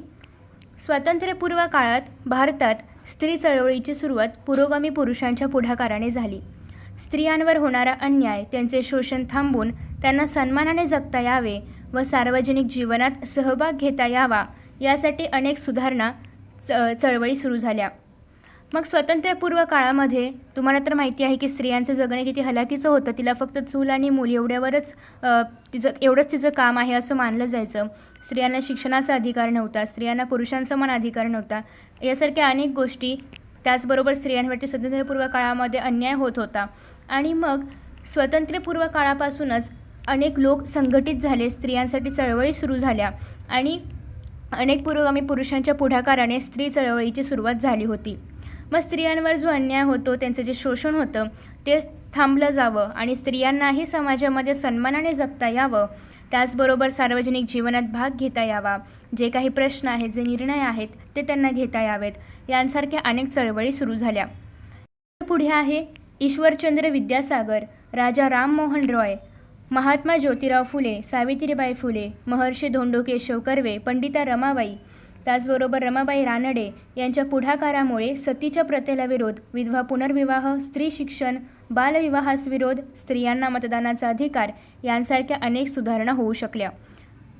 स्वातंत्र्यपूर्व काळात भारतात स्त्री चळवळीची सुरुवात पुरोगामी पुरुषांच्या पुढाकाराने झाली. स्त्रियांवर होणारा अन्याय, त्यांचे शोषण थांबवून त्यांना सन्मानाने जगता यावे व सार्वजनिक जीवनात सहभाग घेता यावा यासाठी अनेक सुधारणा चळवळी सुरू झाल्या. मग स्वातंत्र्यपूर्व काळामध्ये तुम्हाला तर माहिती आहे की स्त्रियांचं जगणे किती हलाखीचं होतं. तिला फक्त चूल आणि मूल एवढ्यावरच एवढंच तिचं काम आहे असं मानलं जायचं. स्त्रियांना शिक्षणाचा अधिकार नव्हता, स्त्रियांना पुरुषांसमान अधिकार नव्हता, यासारख्या अनेक गोष्टी. त्याचबरोबर स्त्रियांवरती स्वातंत्र्यपूर्व काळामध्ये अन्याय होत होता आणि मग स्वातंत्र्यपूर्व काळापासूनच अनेक लोक संघटित झाले, स्त्रियांसाठी चळवळी सुरू झाल्या आणि अनेक पुरोगामी पुरुषांच्या पुढाकाराने स्त्री चळवळीची सुरुवात झाली होती. मग स्त्रियांवर जो अन्याय होतो, त्यांचं जे शोषण होतं ते थांबलं जावं आणि स्त्रियांनाही समाजामध्ये सन्मानाने जगता यावं त्याचबरोबर सार्वजनिक जीवनात भाग घेता यावा, जे काही प्रश्न आहेत, जे निर्णय आहेत ते त्यांना घेता यावेत, यांसारख्या अनेक चळवळी सुरू झाल्या. पुढे आहे ईश्वरचंद्र विद्यासागर, राजा राममोहन रॉय, महात्मा ज्योतिराव फुले, सावित्रीबाई फुले, महर्षी धोंडो केशव कर्वे, पंडिता रमाबाई, त्याचबरोबर रमाबाई रानडे यांच्या पुढाकारामुळे सतीच्या प्रथेला विरोध, विधवा पुनर्विवाह, स्त्री शिक्षण, बालविवाहास विरोध, स्त्रियांना मतदानाचा अधिकार यांसारख्या अनेक सुधारणा होऊ शकल्या.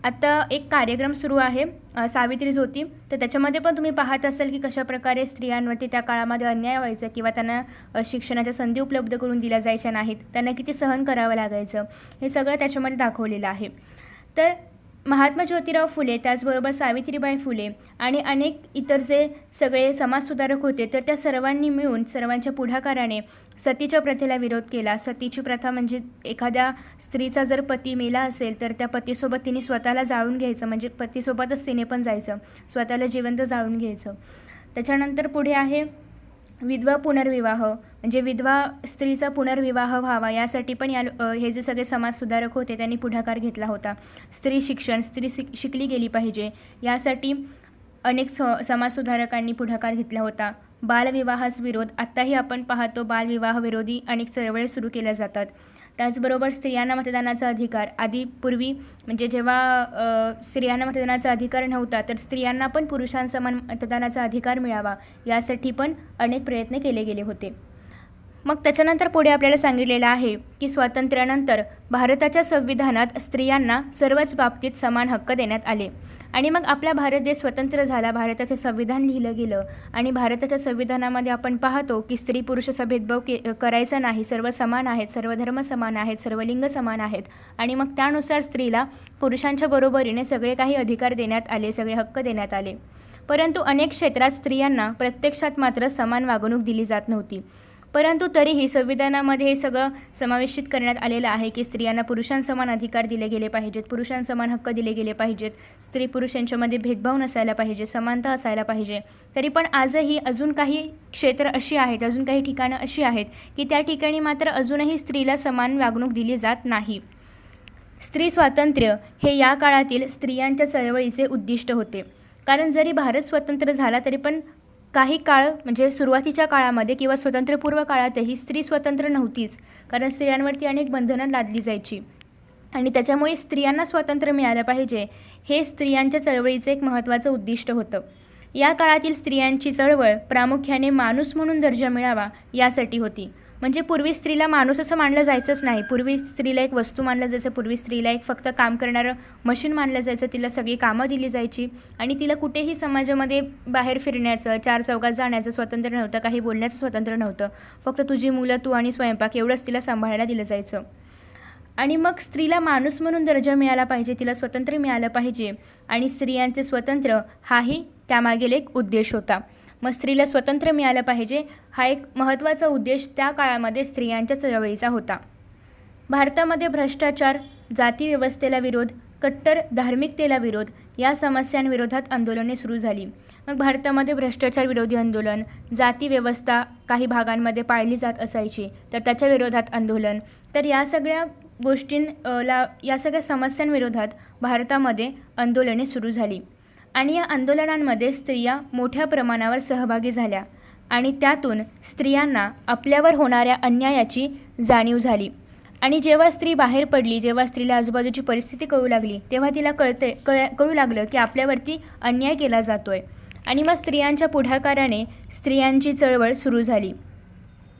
आता एक कार्यक्रम सुरू आहे सावित्री ज्योती, तर त्याच्यामध्ये पण तुम्ही पाहत असाल की कशाप्रकारे स्त्रियांवरती त्या काळामध्ये अन्याय व्हायचा किंवा त्यांना शिक्षणाच्या संधी उपलब्ध करून दिल्या जायच्या नाहीत, त्यांना किती सहन करावं लागायचं, हे सगळं त्याच्यामध्ये दाखवलेलं आहे. तर महात्मा ज्योतिराव फुले, त्याचबरोबर सावित्रीबाई फुले आणि अनेक इतर जे सगळे समाजसुधारक होते, तर त्या सर्वांनी मिळून सर्वांच्या पुढाकाराने सतीच्या प्रथेला विरोध केला. सतीची प्रथा म्हणजे एखाद्या स्त्रीचा जर पती मेला असेल तर त्या पतीसोबत तिने स्वतःला जाळून घ्यायचं, म्हणजे पतीसोबतच तिने पण जायचं, स्वतःला जिवंत जाळून घ्यायचं. त्याच्यानंतर पुढे आहे विधवा पुनर्विवाह, म्हणजे विधवा स्त्रीचा पुनर्विवाह व्हावा यासाठी पण हे जे सगळे समाजसुधारक होते त्यांनी पुढाकार घेतला होता. स्त्री शिक्षण, स्त्री शिकली गेली पाहिजे यासाठी अनेक समाजसुधारकांनी पुढाकार घेतला होता. बालविवाहास विरोध, आत्ताही आपण पाहतो बालविवाह विरोधी अनेक चळवळी सुरू केल्या जातात. त्याचबरोबर स्त्रियांना मतदानाचा अधिकार, आधी पूर्वी म्हणजे जेव्हा स्त्रियांना मतदानाचा अधिकार नव्हता तर स्त्रियांना पण पुरुषांसमान मतदानाचा अधिकार मिळावा यासाठी पण अनेक प्रयत्न केले गेले होते. मग त्याच्यानंतर पुढे आपल्याला सांगितलेलं आहे की स्वातंत्र्यानंतर भारताच्या संविधानात स्त्रियांना सर्वच बाबतीत समान हक्क देण्यात आले. आणि मग आपला भारत देश स्वतंत्र झाला, भारताचे संविधान लिहिलं गेलं आणि भारताच्या संविधानामध्ये आपण पाहतो की स्त्री पुरुष असा भेदभाव करायचा नाही, सर्व समान आहेत, सर्व धर्म समान आहेत, सर्व लिंग समान आहेत. आणि मग त्यानुसार स्त्रीला पुरुषांच्या बरोबरीने सगळे काही अधिकार देण्यात आले, सगळे हक्क देण्यात आले. परंतु अनेक क्षेत्रात स्त्रियांना प्रत्यक्षात मात्र समान वागणूक दिली जात नव्हती. परंतु तरीही संविधानामध्ये हे सगळं समावेशित करण्यात आलेलं आहे की स्त्रियांना पुरुषांसमान अधिकार दिले गेले पाहिजेत, पुरुषांसमान हक्क दिले गेले पाहिजेत, स्त्री पुरुष यांच्यामध्ये भेदभाव नसायला पाहिजे, समानता असायला पाहिजे. तरी पण आजही अजून काही क्षेत्र अशी आहेत, अजून काही ठिकाणं अशी आहेत की त्या ठिकाणी मात्र अजूनही स्त्रीला समान वागणूक दिली जात नाही. स्त्री स्वातंत्र्य हे या काळातील स्त्रियांच्या चळवळीचे उद्दिष्ट होते. कारण जरी भारत स्वतंत्र झाला तरी पण काही काळ म्हणजे सुरुवातीच्या काळामध्ये किंवा स्वतंत्रपूर्व काळातही स्त्री स्वतंत्र नव्हतीच, कारण स्त्रियांवरती अनेक बंधनं लादली जायची आणि त्याच्यामुळे स्त्रियांना स्वातंत्र्य मिळालं पाहिजे हे स्त्रियांच्या चळवळीचं एक महत्त्वाचं उद्दिष्ट होतं. या काळातील स्त्रियांची चळवळ प्रामुख्याने माणूस म्हणून दर्जा मिळावा यासाठी होती. म्हणजे पूर्वी स्त्रीला माणूस असं मानलं जायचंच नाही, पूर्वी स्त्रीला एक वस्तू मानलं जायचं, पूर्वी स्त्रीला एक फक्त काम करणारं मशीन मानलं जायचं, तिला सगळी कामं दिली जायची आणि तिला कुठेही समाजामध्ये बाहेर फिरण्याचं, चार चौकात जाण्याचं स्वातंत्र्य नव्हतं, काही बोलण्याचं स्वातंत्र्य नव्हतं. फक्त तुझी मुलं, तू आणि स्वयंपाक एवढंच तिला सांभाळायला दिलं जायचं. आणि मग स्त्रीला माणूस म्हणून दर्जा मिळाला पाहिजे, तिला स्वातंत्र्य मिळालं पाहिजे आणि स्त्रियांचे स्वातंत्र्य हाही त्यामागील एक उद्देश होता. मग स्त्रीला स्वातंत्र्य मिळालं पाहिजे हा एक महत्त्वाचा उद्देश त्या काळामध्ये स्त्रियांच्या चळवळीचा होता. भारतामध्ये भ्रष्टाचार, जातीव्यवस्थेला विरोध, कट्टर धार्मिकतेला विरोध या समस्यांविरोधात आंदोलने सुरू झाली. मग भारतामध्ये भ्रष्टाचार विरोधी आंदोलन, जातीव्यवस्था काही भागांमध्ये पाळली जात असायची तर त्याच्या विरोधात आंदोलन, तर या सगळ्या या सगळ्या समस्यांविरोधात भारतामध्ये आंदोलने सुरू झाली. आणि या आंदोलनांमध्ये स्त्रिया मोठ्या प्रमाणावर सहभागी झाल्या आणि त्यातून स्त्रियांना आपल्यावर होणाऱ्या अन्यायाची जाणीव झाली. आणि जेव्हा स्त्री बाहेर पडली, जेव्हा स्त्रीला आजूबाजूची परिस्थिती कळू लागली, तेव्हा तिला कळू लागलं की आपल्यावरती अन्याय केला जातोय. आणि मग स्त्रियांच्या पुढाकाराने स्त्रियांची चळवळ सुरू झाली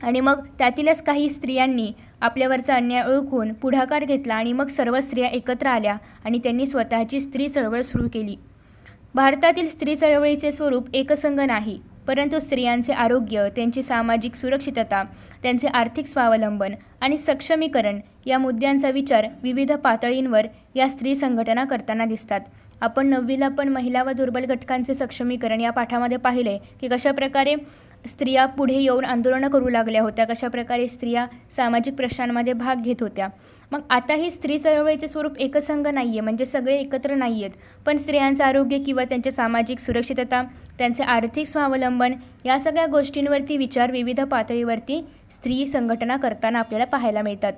आणि मग त्यातीलच काही स्त्रियांनी आपल्यावरचा अन्याय ओळखून पुढाकार घेतला आणि मग सर्व स्त्रिया एकत्र आल्या आणि त्यांनी स्वतःची स्त्री चळवळ सुरू केली. भारतातील स्त्री चळवळीचे स्वरूप एकसंध नाही, परंतु स्त्रियांचे आरोग्य, त्यांची सामाजिक सुरक्षितता, त्यांचे आर्थिक स्वावलंबन आणि सक्षमीकरण या मुद्द्यांचा विचार विविध पातळींवर या स्त्री संघटना करताना दिसतात. आपण 9वीला पण महिला व दुर्बल घटकांचे सक्षमीकरण या पाठामध्ये पाहिले की कशाप्रकारे स्त्रिया पुढे येऊन आंदोलनं करू लागल्या होत्या, कशाप्रकारे स्त्रिया सामाजिक प्रश्नांमध्ये भाग घेत होत्या. मग आताही स्त्री चळवळीचे स्वरूप एकसंध नाही आहे, म्हणजे सगळे एकत्र नाही आहेत, पण स्त्रियांचं आरोग्य किंवा त्यांचे सामाजिक सुरक्षितता, त्यांचे आर्थिक स्वावलंबन या सगळ्या गोष्टींवरती विचार विविध पातळीवरती स्त्री संघटना करताना आपल्याला पाहायला मिळतात.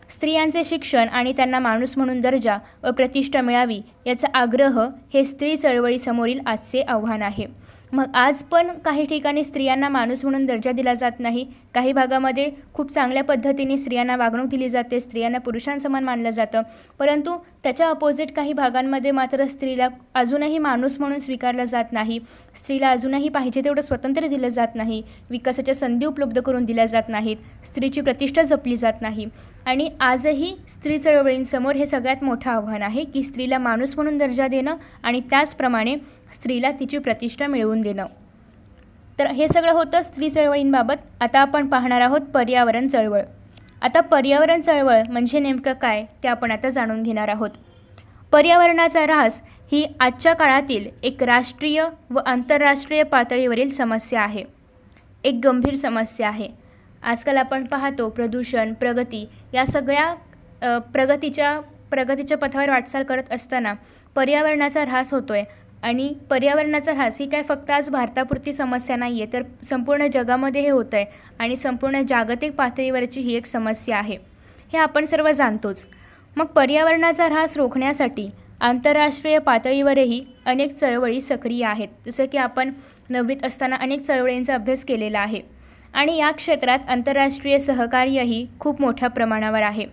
स्त्रियांचे शिक्षण आणि त्यांना माणूस म्हणून दर्जा व प्रतिष्ठा मिळावी याचा आग्रह हे स्त्री चळवळीसमोरील आजचे आव्हान आहे. मग आज पण काही ठिकाणी स्त्रियांना माणूस म्हणून दर्जा दिला जात नाही. काही भागामध्ये खूप चांगल्या पद्धतीने स्त्रियांना वागणूक दिली जाते, स्त्रियांना पुरुषांसमान मानलं जातं. परंतु त्याच्या अपोजिट काही भागांमध्ये मात्र स्त्रीला अजूनही माणूस म्हणून स्वीकारलं जात नाही. स्त्रीला अजूनही पाहिजे तेवढं स्वातंत्र्य दिलं जात नाही, विकासाच्या संधी उपलब्ध करून दिल्या जात नाहीत, स्त्रीची प्रतिष्ठा जपली जात नाही. आणि आजही स्त्री चळवळींसमोर हे सगळ्यात मोठं आव्हान आहे की स्त्रीला माणूस म्हणून दर्जा देणं आणि त्याचप्रमाणे स्त्रीला तिची प्रतिष्ठा मिळवून देणं. तर हे सगळं होतं स्त्री चळवळींबाबत. आता आपण पाहणार आहोत पर्यावरण चळवळ. आता पर्यावरण चळवळ म्हणजे नेमकं काय ते आपण आता जाणून घेणार आहोत. पर्यावरणाचा ऱ्हास ही आजच्या काळातील एक राष्ट्रीय व आंतरराष्ट्रीय पातळीवरील समस्या आहे, एक गंभीर समस्या आहे. आजकाल आपण पाहतो प्रदूषण, प्रगती या सगळ्या प्रगतीच्या पथावर वाटचाल करत असताना पर्यावरणाचा ऱ्हास होतोय. आणि पर्यावरणाचा ऱ्हास ही काय फक्त आज भारतापुरती समस्या नाही आहे, तर संपूर्ण जगामध्ये हे होतं आहे आणि संपूर्ण जागतिक पातळीवरची ही एक समस्या आहे, हे आपण सर्व जाणतोच. मग पर्यावरणाचा ऱ्हास रोखण्यासाठी आंतरराष्ट्रीय पातळीवरही अनेक चळवळी सक्रिय आहेत. जसं की आपण 9वीत असताना अनेक चळवळींचा अभ्यास केलेला आहे आणि या क्षेत्रात आंतरराष्ट्रीय सहकार्यही खूप मोठ्या प्रमाणावर आहे.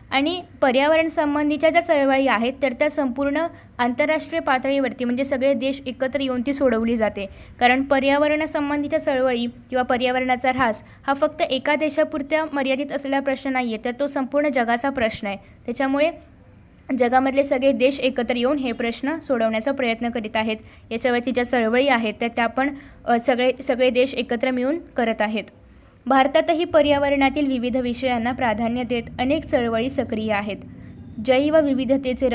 आणि पर्यावरण संबंधीच्या ज्या चळवळी आहेत तर त्या संपूर्ण आंतरराष्ट्रीय पातळीवरती म्हणजे सगळे देश एकत्र येऊन ती सोडवली जाते. कारण पर्यावरणासंबंधीच्या चळवळी किंवा पर्यावरणाचा ऱ्हास हा फक्त एका देशापुरत्या मर्यादित असलेला प्रश्न नाही आहे, तर तो संपूर्ण जगाचा प्रश्न आहे. त्याच्यामुळे जगामधले सगळे देश एकत्र येऊन हे प्रश्न सोडवण्याचा प्रयत्न करीत आहेत. याच्यावरती ज्या चळवळी आहेत तर त्या पण सगळे देश एकत्र मिळून करत आहेत. भारतातही पर्यावरणातील विविध विषयांना प्राधान्य देत अनेक चळवळी सक्रिय आहेत. जैवविविधतेचे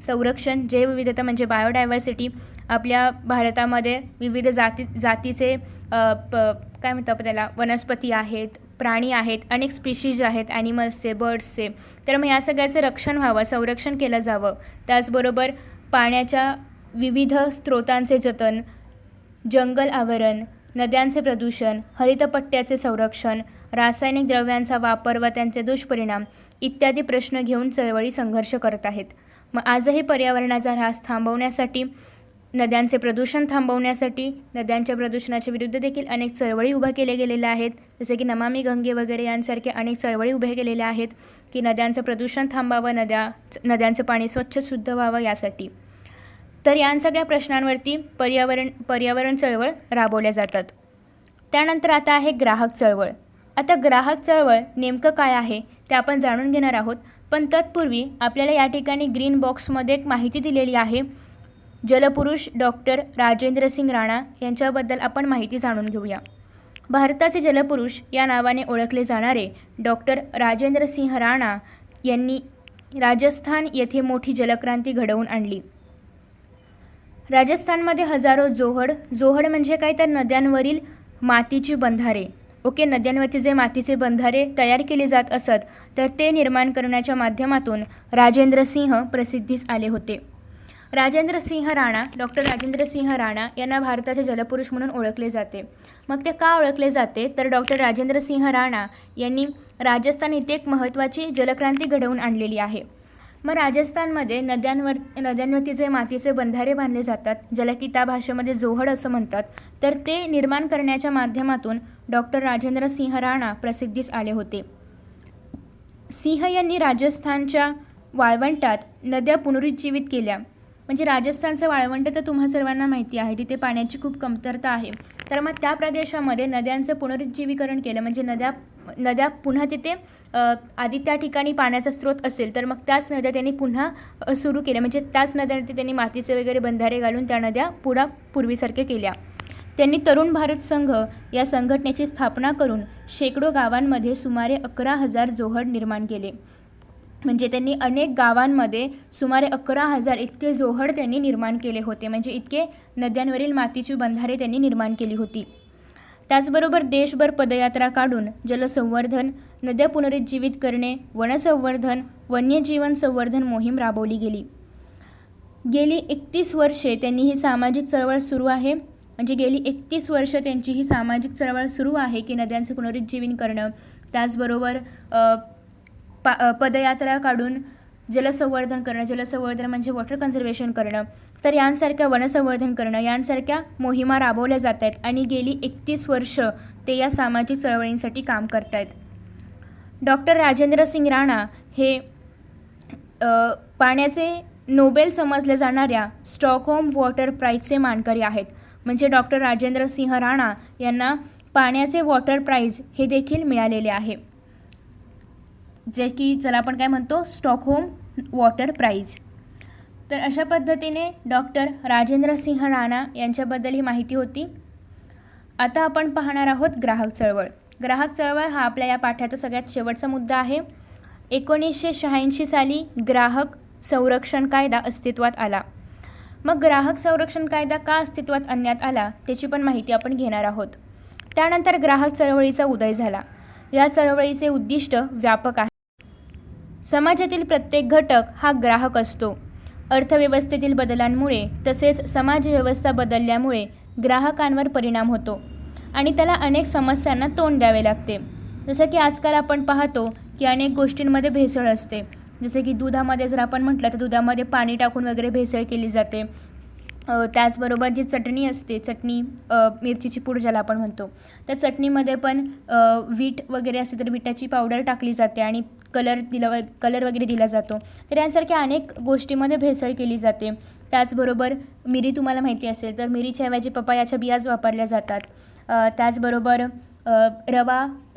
संरक्षण, जैवविविधता म्हणजे बायोडायव्हर्सिटी. आपल्या भारतामध्ये विविध जातीचे काय म्हणतो आपण त्याला, वनस्पती आहेत, प्राणी आहेत, अनेक स्पीशीज आहेत, ॲनिमल्सचे, बर्ड्सचे. तर मग या सगळ्याचं रक्षण व्हावं, संरक्षण केलं जावं. त्याचबरोबर पाण्याच्या विविध स्रोतांचे जतन, जंगल आवरण, नद्यांचे प्रदूषण, हरितपट्ट्याचे संरक्षण, रासायनिक द्रव्यांचा वापर व त्यांचे दुष्परिणाम इत्यादी प्रश्न घेऊन चळवळी संघर्ष करत आहेत. मग आजही पर्यावरणाचा ऱ्हास थांबवण्यासाठी, नद्यांचे प्रदूषण थांबवण्यासाठी, नद्यांच्या प्रदूषणाच्या विरुद्ध देखील अनेक चळवळी उभ्या केल्या गेलेल्या आहेत. जसे की नमामि गंगे वगैरे यांसारखे अनेक चळवळी उभ्या केलेल्या आहेत की नद्यांचं प्रदूषण थांबावं, नद्यांचं पाणी स्वच्छ शुद्ध व्हावं यासाठी. तर या सगळ्या प्रश्नांवरती पर्यावरण चळवळ राबवल्या जातात. त्यानंतर आता आहे ग्राहक चळवळ. आता ग्राहक चळवळ नेमकं काय आहे ते आपण जाणून घेणार आहोत. पण तत्पूर्वी आपल्याला या ठिकाणी ग्रीन बॉक्समध्ये एक माहिती दिलेली आहे. जलपुरुष डॉक्टर राजेंद्र सिंग राणा यांच्याबद्दल आपण माहिती जाणून घेऊया. भारताचे जलपुरुष या नावाने ओळखले जाणारे डॉक्टर राजेंद्र सिंह राणा यांनी राजस्थान येथे मोठी जलक्रांती घडवून आणली. राजस्थानमध्ये हजारो जोहड म्हणजे काय, तर नद्यांवरील मातीची बंधारे. नद्यांवरती जे मातीचे बंधारे तयार केले जात असत तर ते निर्माण करण्याच्या माध्यमातून राजेंद्र सिंह प्रसिद्धीस आले होते. डॉक्टर राजेंद्र सिंह राणा यांना भारताचे जलपुरुष म्हणून ओळखले जाते. मग ते का ओळखले जाते, तर डॉक्टर राजेंद्र सिंह राणा यांनी राजस्थान येथे एक महत्त्वाची जलक्रांती घडवून आणलेली आहे. मग राजस्थानमध्ये नद्यांवरती जे मातीचे बंधारे बांधले जातात, ज्याला की त्या भाषेमध्ये जोहड असं म्हणतात, तर ते निर्माण करण्याच्या माध्यमातून डॉक्टर राजेंद्र सिंह राणा प्रसिद्धीस आले होते. सिंह यांनी राजस्थानच्या वाळवंटात नद्या पुनरुज्जीवित केल्या. म्हणजे राजस्थानचं वाळवंट तर तुम्हा सर्वांना माहिती आहे, तिथे पाण्याची खूप कमतरता आहे. तर मग त्या प्रदेशामध्ये नद्यांचं पुनरुज्जीवीकरण केलं. म्हणजे नद्या पुन्हा तिथे आधी त्या ठिकाणी पाण्याचा स्रोत असेल तर मग त्याच नद्या त्यांनी पुन्हा सुरू केल्या. म्हणजे त्याच नद्यांवरती त्यांनी मातीचे वगैरे बंधारे घालून त्या नद्या पूर्वीसारख्या केल्या. त्यांनी तरुण भारत संघ या संघटनेची स्थापना करून शेकडो गावांमध्ये सुमारे 11,000 जोहड निर्माण केले. म्हणजे त्यांनी अनेक गावांमध्ये सुमारे 11,000 इतके जोहड त्यांनी निर्माण केले होते. म्हणजे इतके नद्यांवरील मातीची बंधारे त्यांनी निर्माण केली होती. त्याचबरोबर देशभर पदयात्रा काढून जलसंवर्धन, नद्या पुनरुज्जीवित करणे, वनसंवर्धन, वन्यजीवन संवर्धन मोहीम राबवली गेली. गेली 31 वर्षे त्यांनी ही सामाजिक चळवळ सुरू आहे. म्हणजे गेली 31 वर्ष त्यांची ही सामाजिक चळवळ सुरू आहे की नद्यांचं पुनरुज्जीवन करणं, त्याचबरोबर पदयात्रा काढून जलसंवर्धन करणं, जलसंवर्धन म्हणजे वॉटर कन्झर्वेशन करणं, तर यांसारख्या वनसंवर्धन करणं यांसारख्या मोहिमा राबवल्या जात आहेत आणि गेली 31 वर्ष ते या सामाजिक चळवळींसाठी काम करत आहेत. डॉक्टर राजेंद्र सिंग राणा हे पाण्याचे नोबेल समजल्या जाणाऱ्या स्टॉकहोम वॉटर प्राईजचे मानकरी आहेत. म्हणजे डॉक्टर राजेंद्र सिंह राणा यांना पाण्याचे वॉटर प्राईज हे देखील मिळालेले आहे, जे की ज्याला आपण काय म्हणतो स्टॉकहोम वॉटर प्राईज. तर अशा पद्धतीने डॉक्टर राजेंद्र सिंह राणा यांच्याबद्दल ही माहिती होती. आता आपण पाहणार आहोत ग्राहक चळवळ. ग्राहक चळवळ हा आपल्या या पाठाचा सगळ्यात शेवटचा मुद्दा आहे. 1986 साली ग्राहक संरक्षण कायदा अस्तित्वात आला. मग ग्राहक संरक्षण कायदा का अस्तित्वात आणण्यात आला त्याची पण माहिती आपण घेणार आहोत. त्यानंतर ग्राहक चळवळीचा उदय झाला. या चळवळीचे उद्दिष्ट व्यापक आहे. समाजातील प्रत्येक घटक हा ग्राहक असतो. अर्थव्यवस्थेतील बदलांमुळे तसेच समाजव्यवस्था बदलल्यामुळे ग्राहकांवर परिणाम होतो आणि त्याला अनेक समस्यांना तोंड द्यावे लागते. जसं की आजकाल आपण पाहतो की अनेक गोष्टींमध्ये भेसळ असते. जसे की दुधामध्ये जर आपण म्हटलं तर दुधामध्ये पाणी टाकून वगैरे भेसळ केली जाते. त्याचबरोबर जी चटणी असते, चटणी मिरचीची पूड ज्याला आपण म्हणतो, त्या चटणीमध्ये पण वीट वगैरे असते तर विटाची पावडर टाकली जाते आणि कलर वगैरे दिला जातो. तर यांसारख्या अनेक गोष्टीमध्ये भेसळ केली जाते. त्याचबरोबर मिरी तुम्हाला माहिती असेल तर मिरीच्या ऐवजी पपयाच्या बियाच वापरल्या जातात. त्याचबरोबर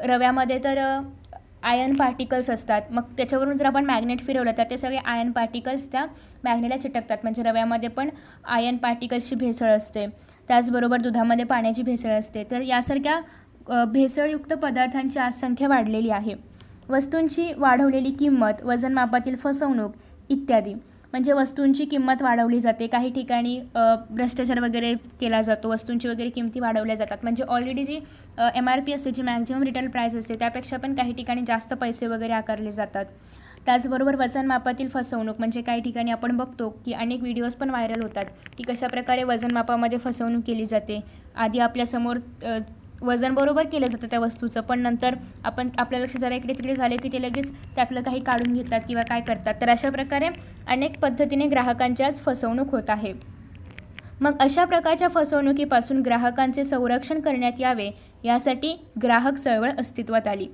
रव्यामध्ये तर आयर्न पार्टिकल्स असतात. मग त्याच्यावरून जर आपण मॅग्नेट फिरवलं तर ते सगळे आयर्न पार्टिकल्स त्या मॅग्नेटला चिटकतात. म्हणजे रव्यामध्ये पण आयर्न पार्टिकल्सची भेसळ असते. त्याचबरोबर दुधामध्ये पाण्याची भेसळ असते. तर यासारख्या भेसळयुक्त भपदार्थांची आज संख्या वाढलेली आहे. वस्तूंची वाढवलेली किंमत, वजनमापातील फसवणूक इत्यादी. म्हणजे वस्तूंची किंमत वाढवली जाते. काही ठिकाणी भ्रष्टाचार वगैरे केला जातो. वस्तूंची वगैरे किमती वाढवल्या जातात. म्हणजे ऑलरेडी जी MRP असते, जी मॅक्झिमम रिटेल प्राईस असते, त्यापेक्षा पण काही ठिकाणी जास्त पैसे वगैरे आकारले जातात. त्याचबरोबर वजनमापातील फसवणूक. म्हणजे काही ठिकाणी आपण बघतो की अनेक व्हिडिओज पण व्हायरल होतात की कशाप्रकारे वजनमापामध्ये फसवणूक केली जाते. आधी आपल्यासमोर वजन बरोबर केलं जातं त्या वस्तूचं, पण नंतर आपल्या लक्ष जरा इकडे तिकडे झाले की ते लगेच त्यातलं काही काढून घेतात किंवा काय करतात. तर अशा प्रकारे अनेक पद्धतीने ग्राहकांच्याच फसवणूक होत आहे. मग अशा प्रकारच्या फसवणुकीपासून ग्राहकांचे संरक्षण करण्यात यावे यासाठी ग्राहक चळवळ अस्तित्वात आली.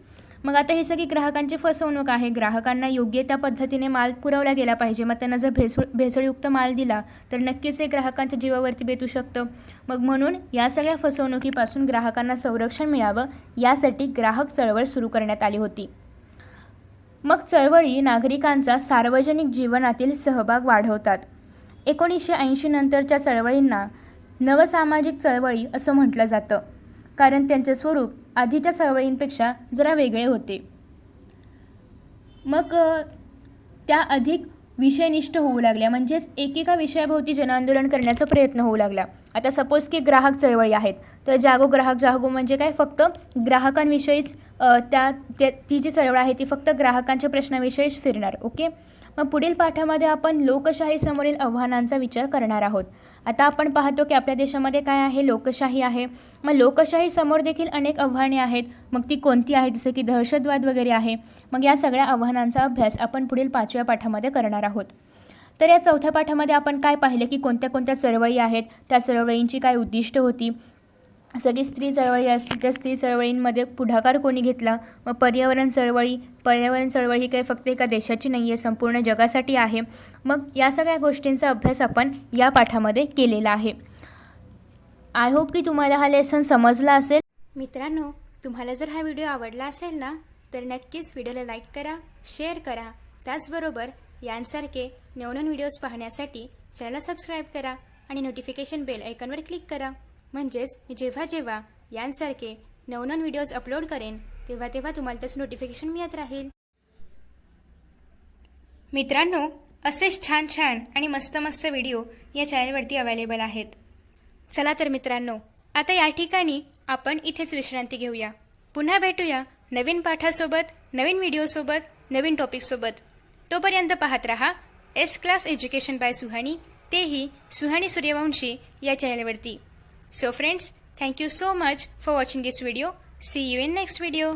मग आता ही सगळी ग्राहकांची फसवणूक आहे. ग्राहकांना योग्य त्या पद्धतीने माल पुरवला गेला पाहिजे. मग त्यांना जर भेसळयुक्त माल दिला तर नक्कीच हे ग्राहकांच्या जीवावरती बेतू शकतं. मग म्हणून या सगळ्या फसवणुकीपासून ग्राहकांना संरक्षण मिळावं यासाठी ग्राहक चळवळ सुरू करण्यात आली होती. मग चळवळी नागरिकांचा सार्वजनिक जीवनातील सहभाग वाढवतात. 1980 नंतरच्या चळवळींना नवसामाजिक चळवळी असं म्हटलं जातं, कारण त्यांचे स्वरूप आधीच्या चळवळींपेक्षा जरा वेगळे होते. मग त्या अधिक विषयनिष्ठ होऊ लागल्या. म्हणजेच एकेका विषयाभोवती जनआंदोलन करण्याचा प्रयत्न होऊ लागला. आता सपोज की ग्राहक चळवळी आहेत, तर जागो ग्राहक जागो म्हणजे काय, फक्त ग्राहकांविषयीच ती जी चळवळ आहे ती फक्त ग्राहकांच्या प्रश्नाविषयीच फिरणार. ओके. मग पुढील पाठामध्ये आपण लोकशाही समोरील आव्हानांचा विचार करणार आहोत. आता आपण पाहतो की आपल्या देशामध्ये काय आहे, लोकशाही आहे. मग लोकशाही समोर देखील अनेक आव्हाने आहेत. मग ती कोणती आहेत, जसं की दहशतवाद वगैरे आहे. मग या सगळ्या आव्हानांचा अभ्यास आपण पुढील 5व्या पाठामध्ये करणार आहोत. तर या 4थ्या पाठामध्ये आपण काय पाहिले की कोणत्या कोणत्या चळवळी आहेत, त्या चळवळींची काय उद्दिष्ट होती. सगळी स्त्री चळवळी असते, त्या स्त्री चळवळींमध्ये पुढाकार कोणी घेतला. मग पर्यावरण चळवळी ही काही फक्त एका देशाची नाही आहे, संपूर्ण जगासाठी आहे. मग या सगळ्या गोष्टींचा अभ्यास आपण या पाठामध्ये केलेला आहे. आय होप की तुम्हाला हा लेसन समजला असेल. मित्रांनो, तुम्हाला जर हा व्हिडिओ आवडला असेल ना, तर नक्कीच व्हिडिओला लाईक करा, शेअर करा. त्याचबरोबर यांसारखे नवनवीन व्हिडिओज पाहण्यासाठी चॅनलला सबस्क्राईब करा आणि नोटिफिकेशन बेल आयकॉनवर क्लिक करा. म्हणजेच मी जेव्हा यांसारखे नवनवीन व्हिडिओज अपलोड करेन तेव्हा तुम्हाला त्याचं नोटिफिकेशन मिळत राहील. मित्रांनो, असेच छान आणि मस्त व्हिडिओ या चॅनलवरती अवेलेबल आहेत. चला तर मित्रांनो, आता या ठिकाणी आपण इथेच विश्रांती घेऊया. पुन्हा भेटूया नवीन पाठासोबत, नवीन व्हिडिओसोबत, नवीन टॉपिकसोबत. तोपर्यंत पाहत रहा S class education by Suhani, तेही सुहानी सूर्यवंशी या चॅनलवरती. So friends, thank you so much for watching this video. See you in next video.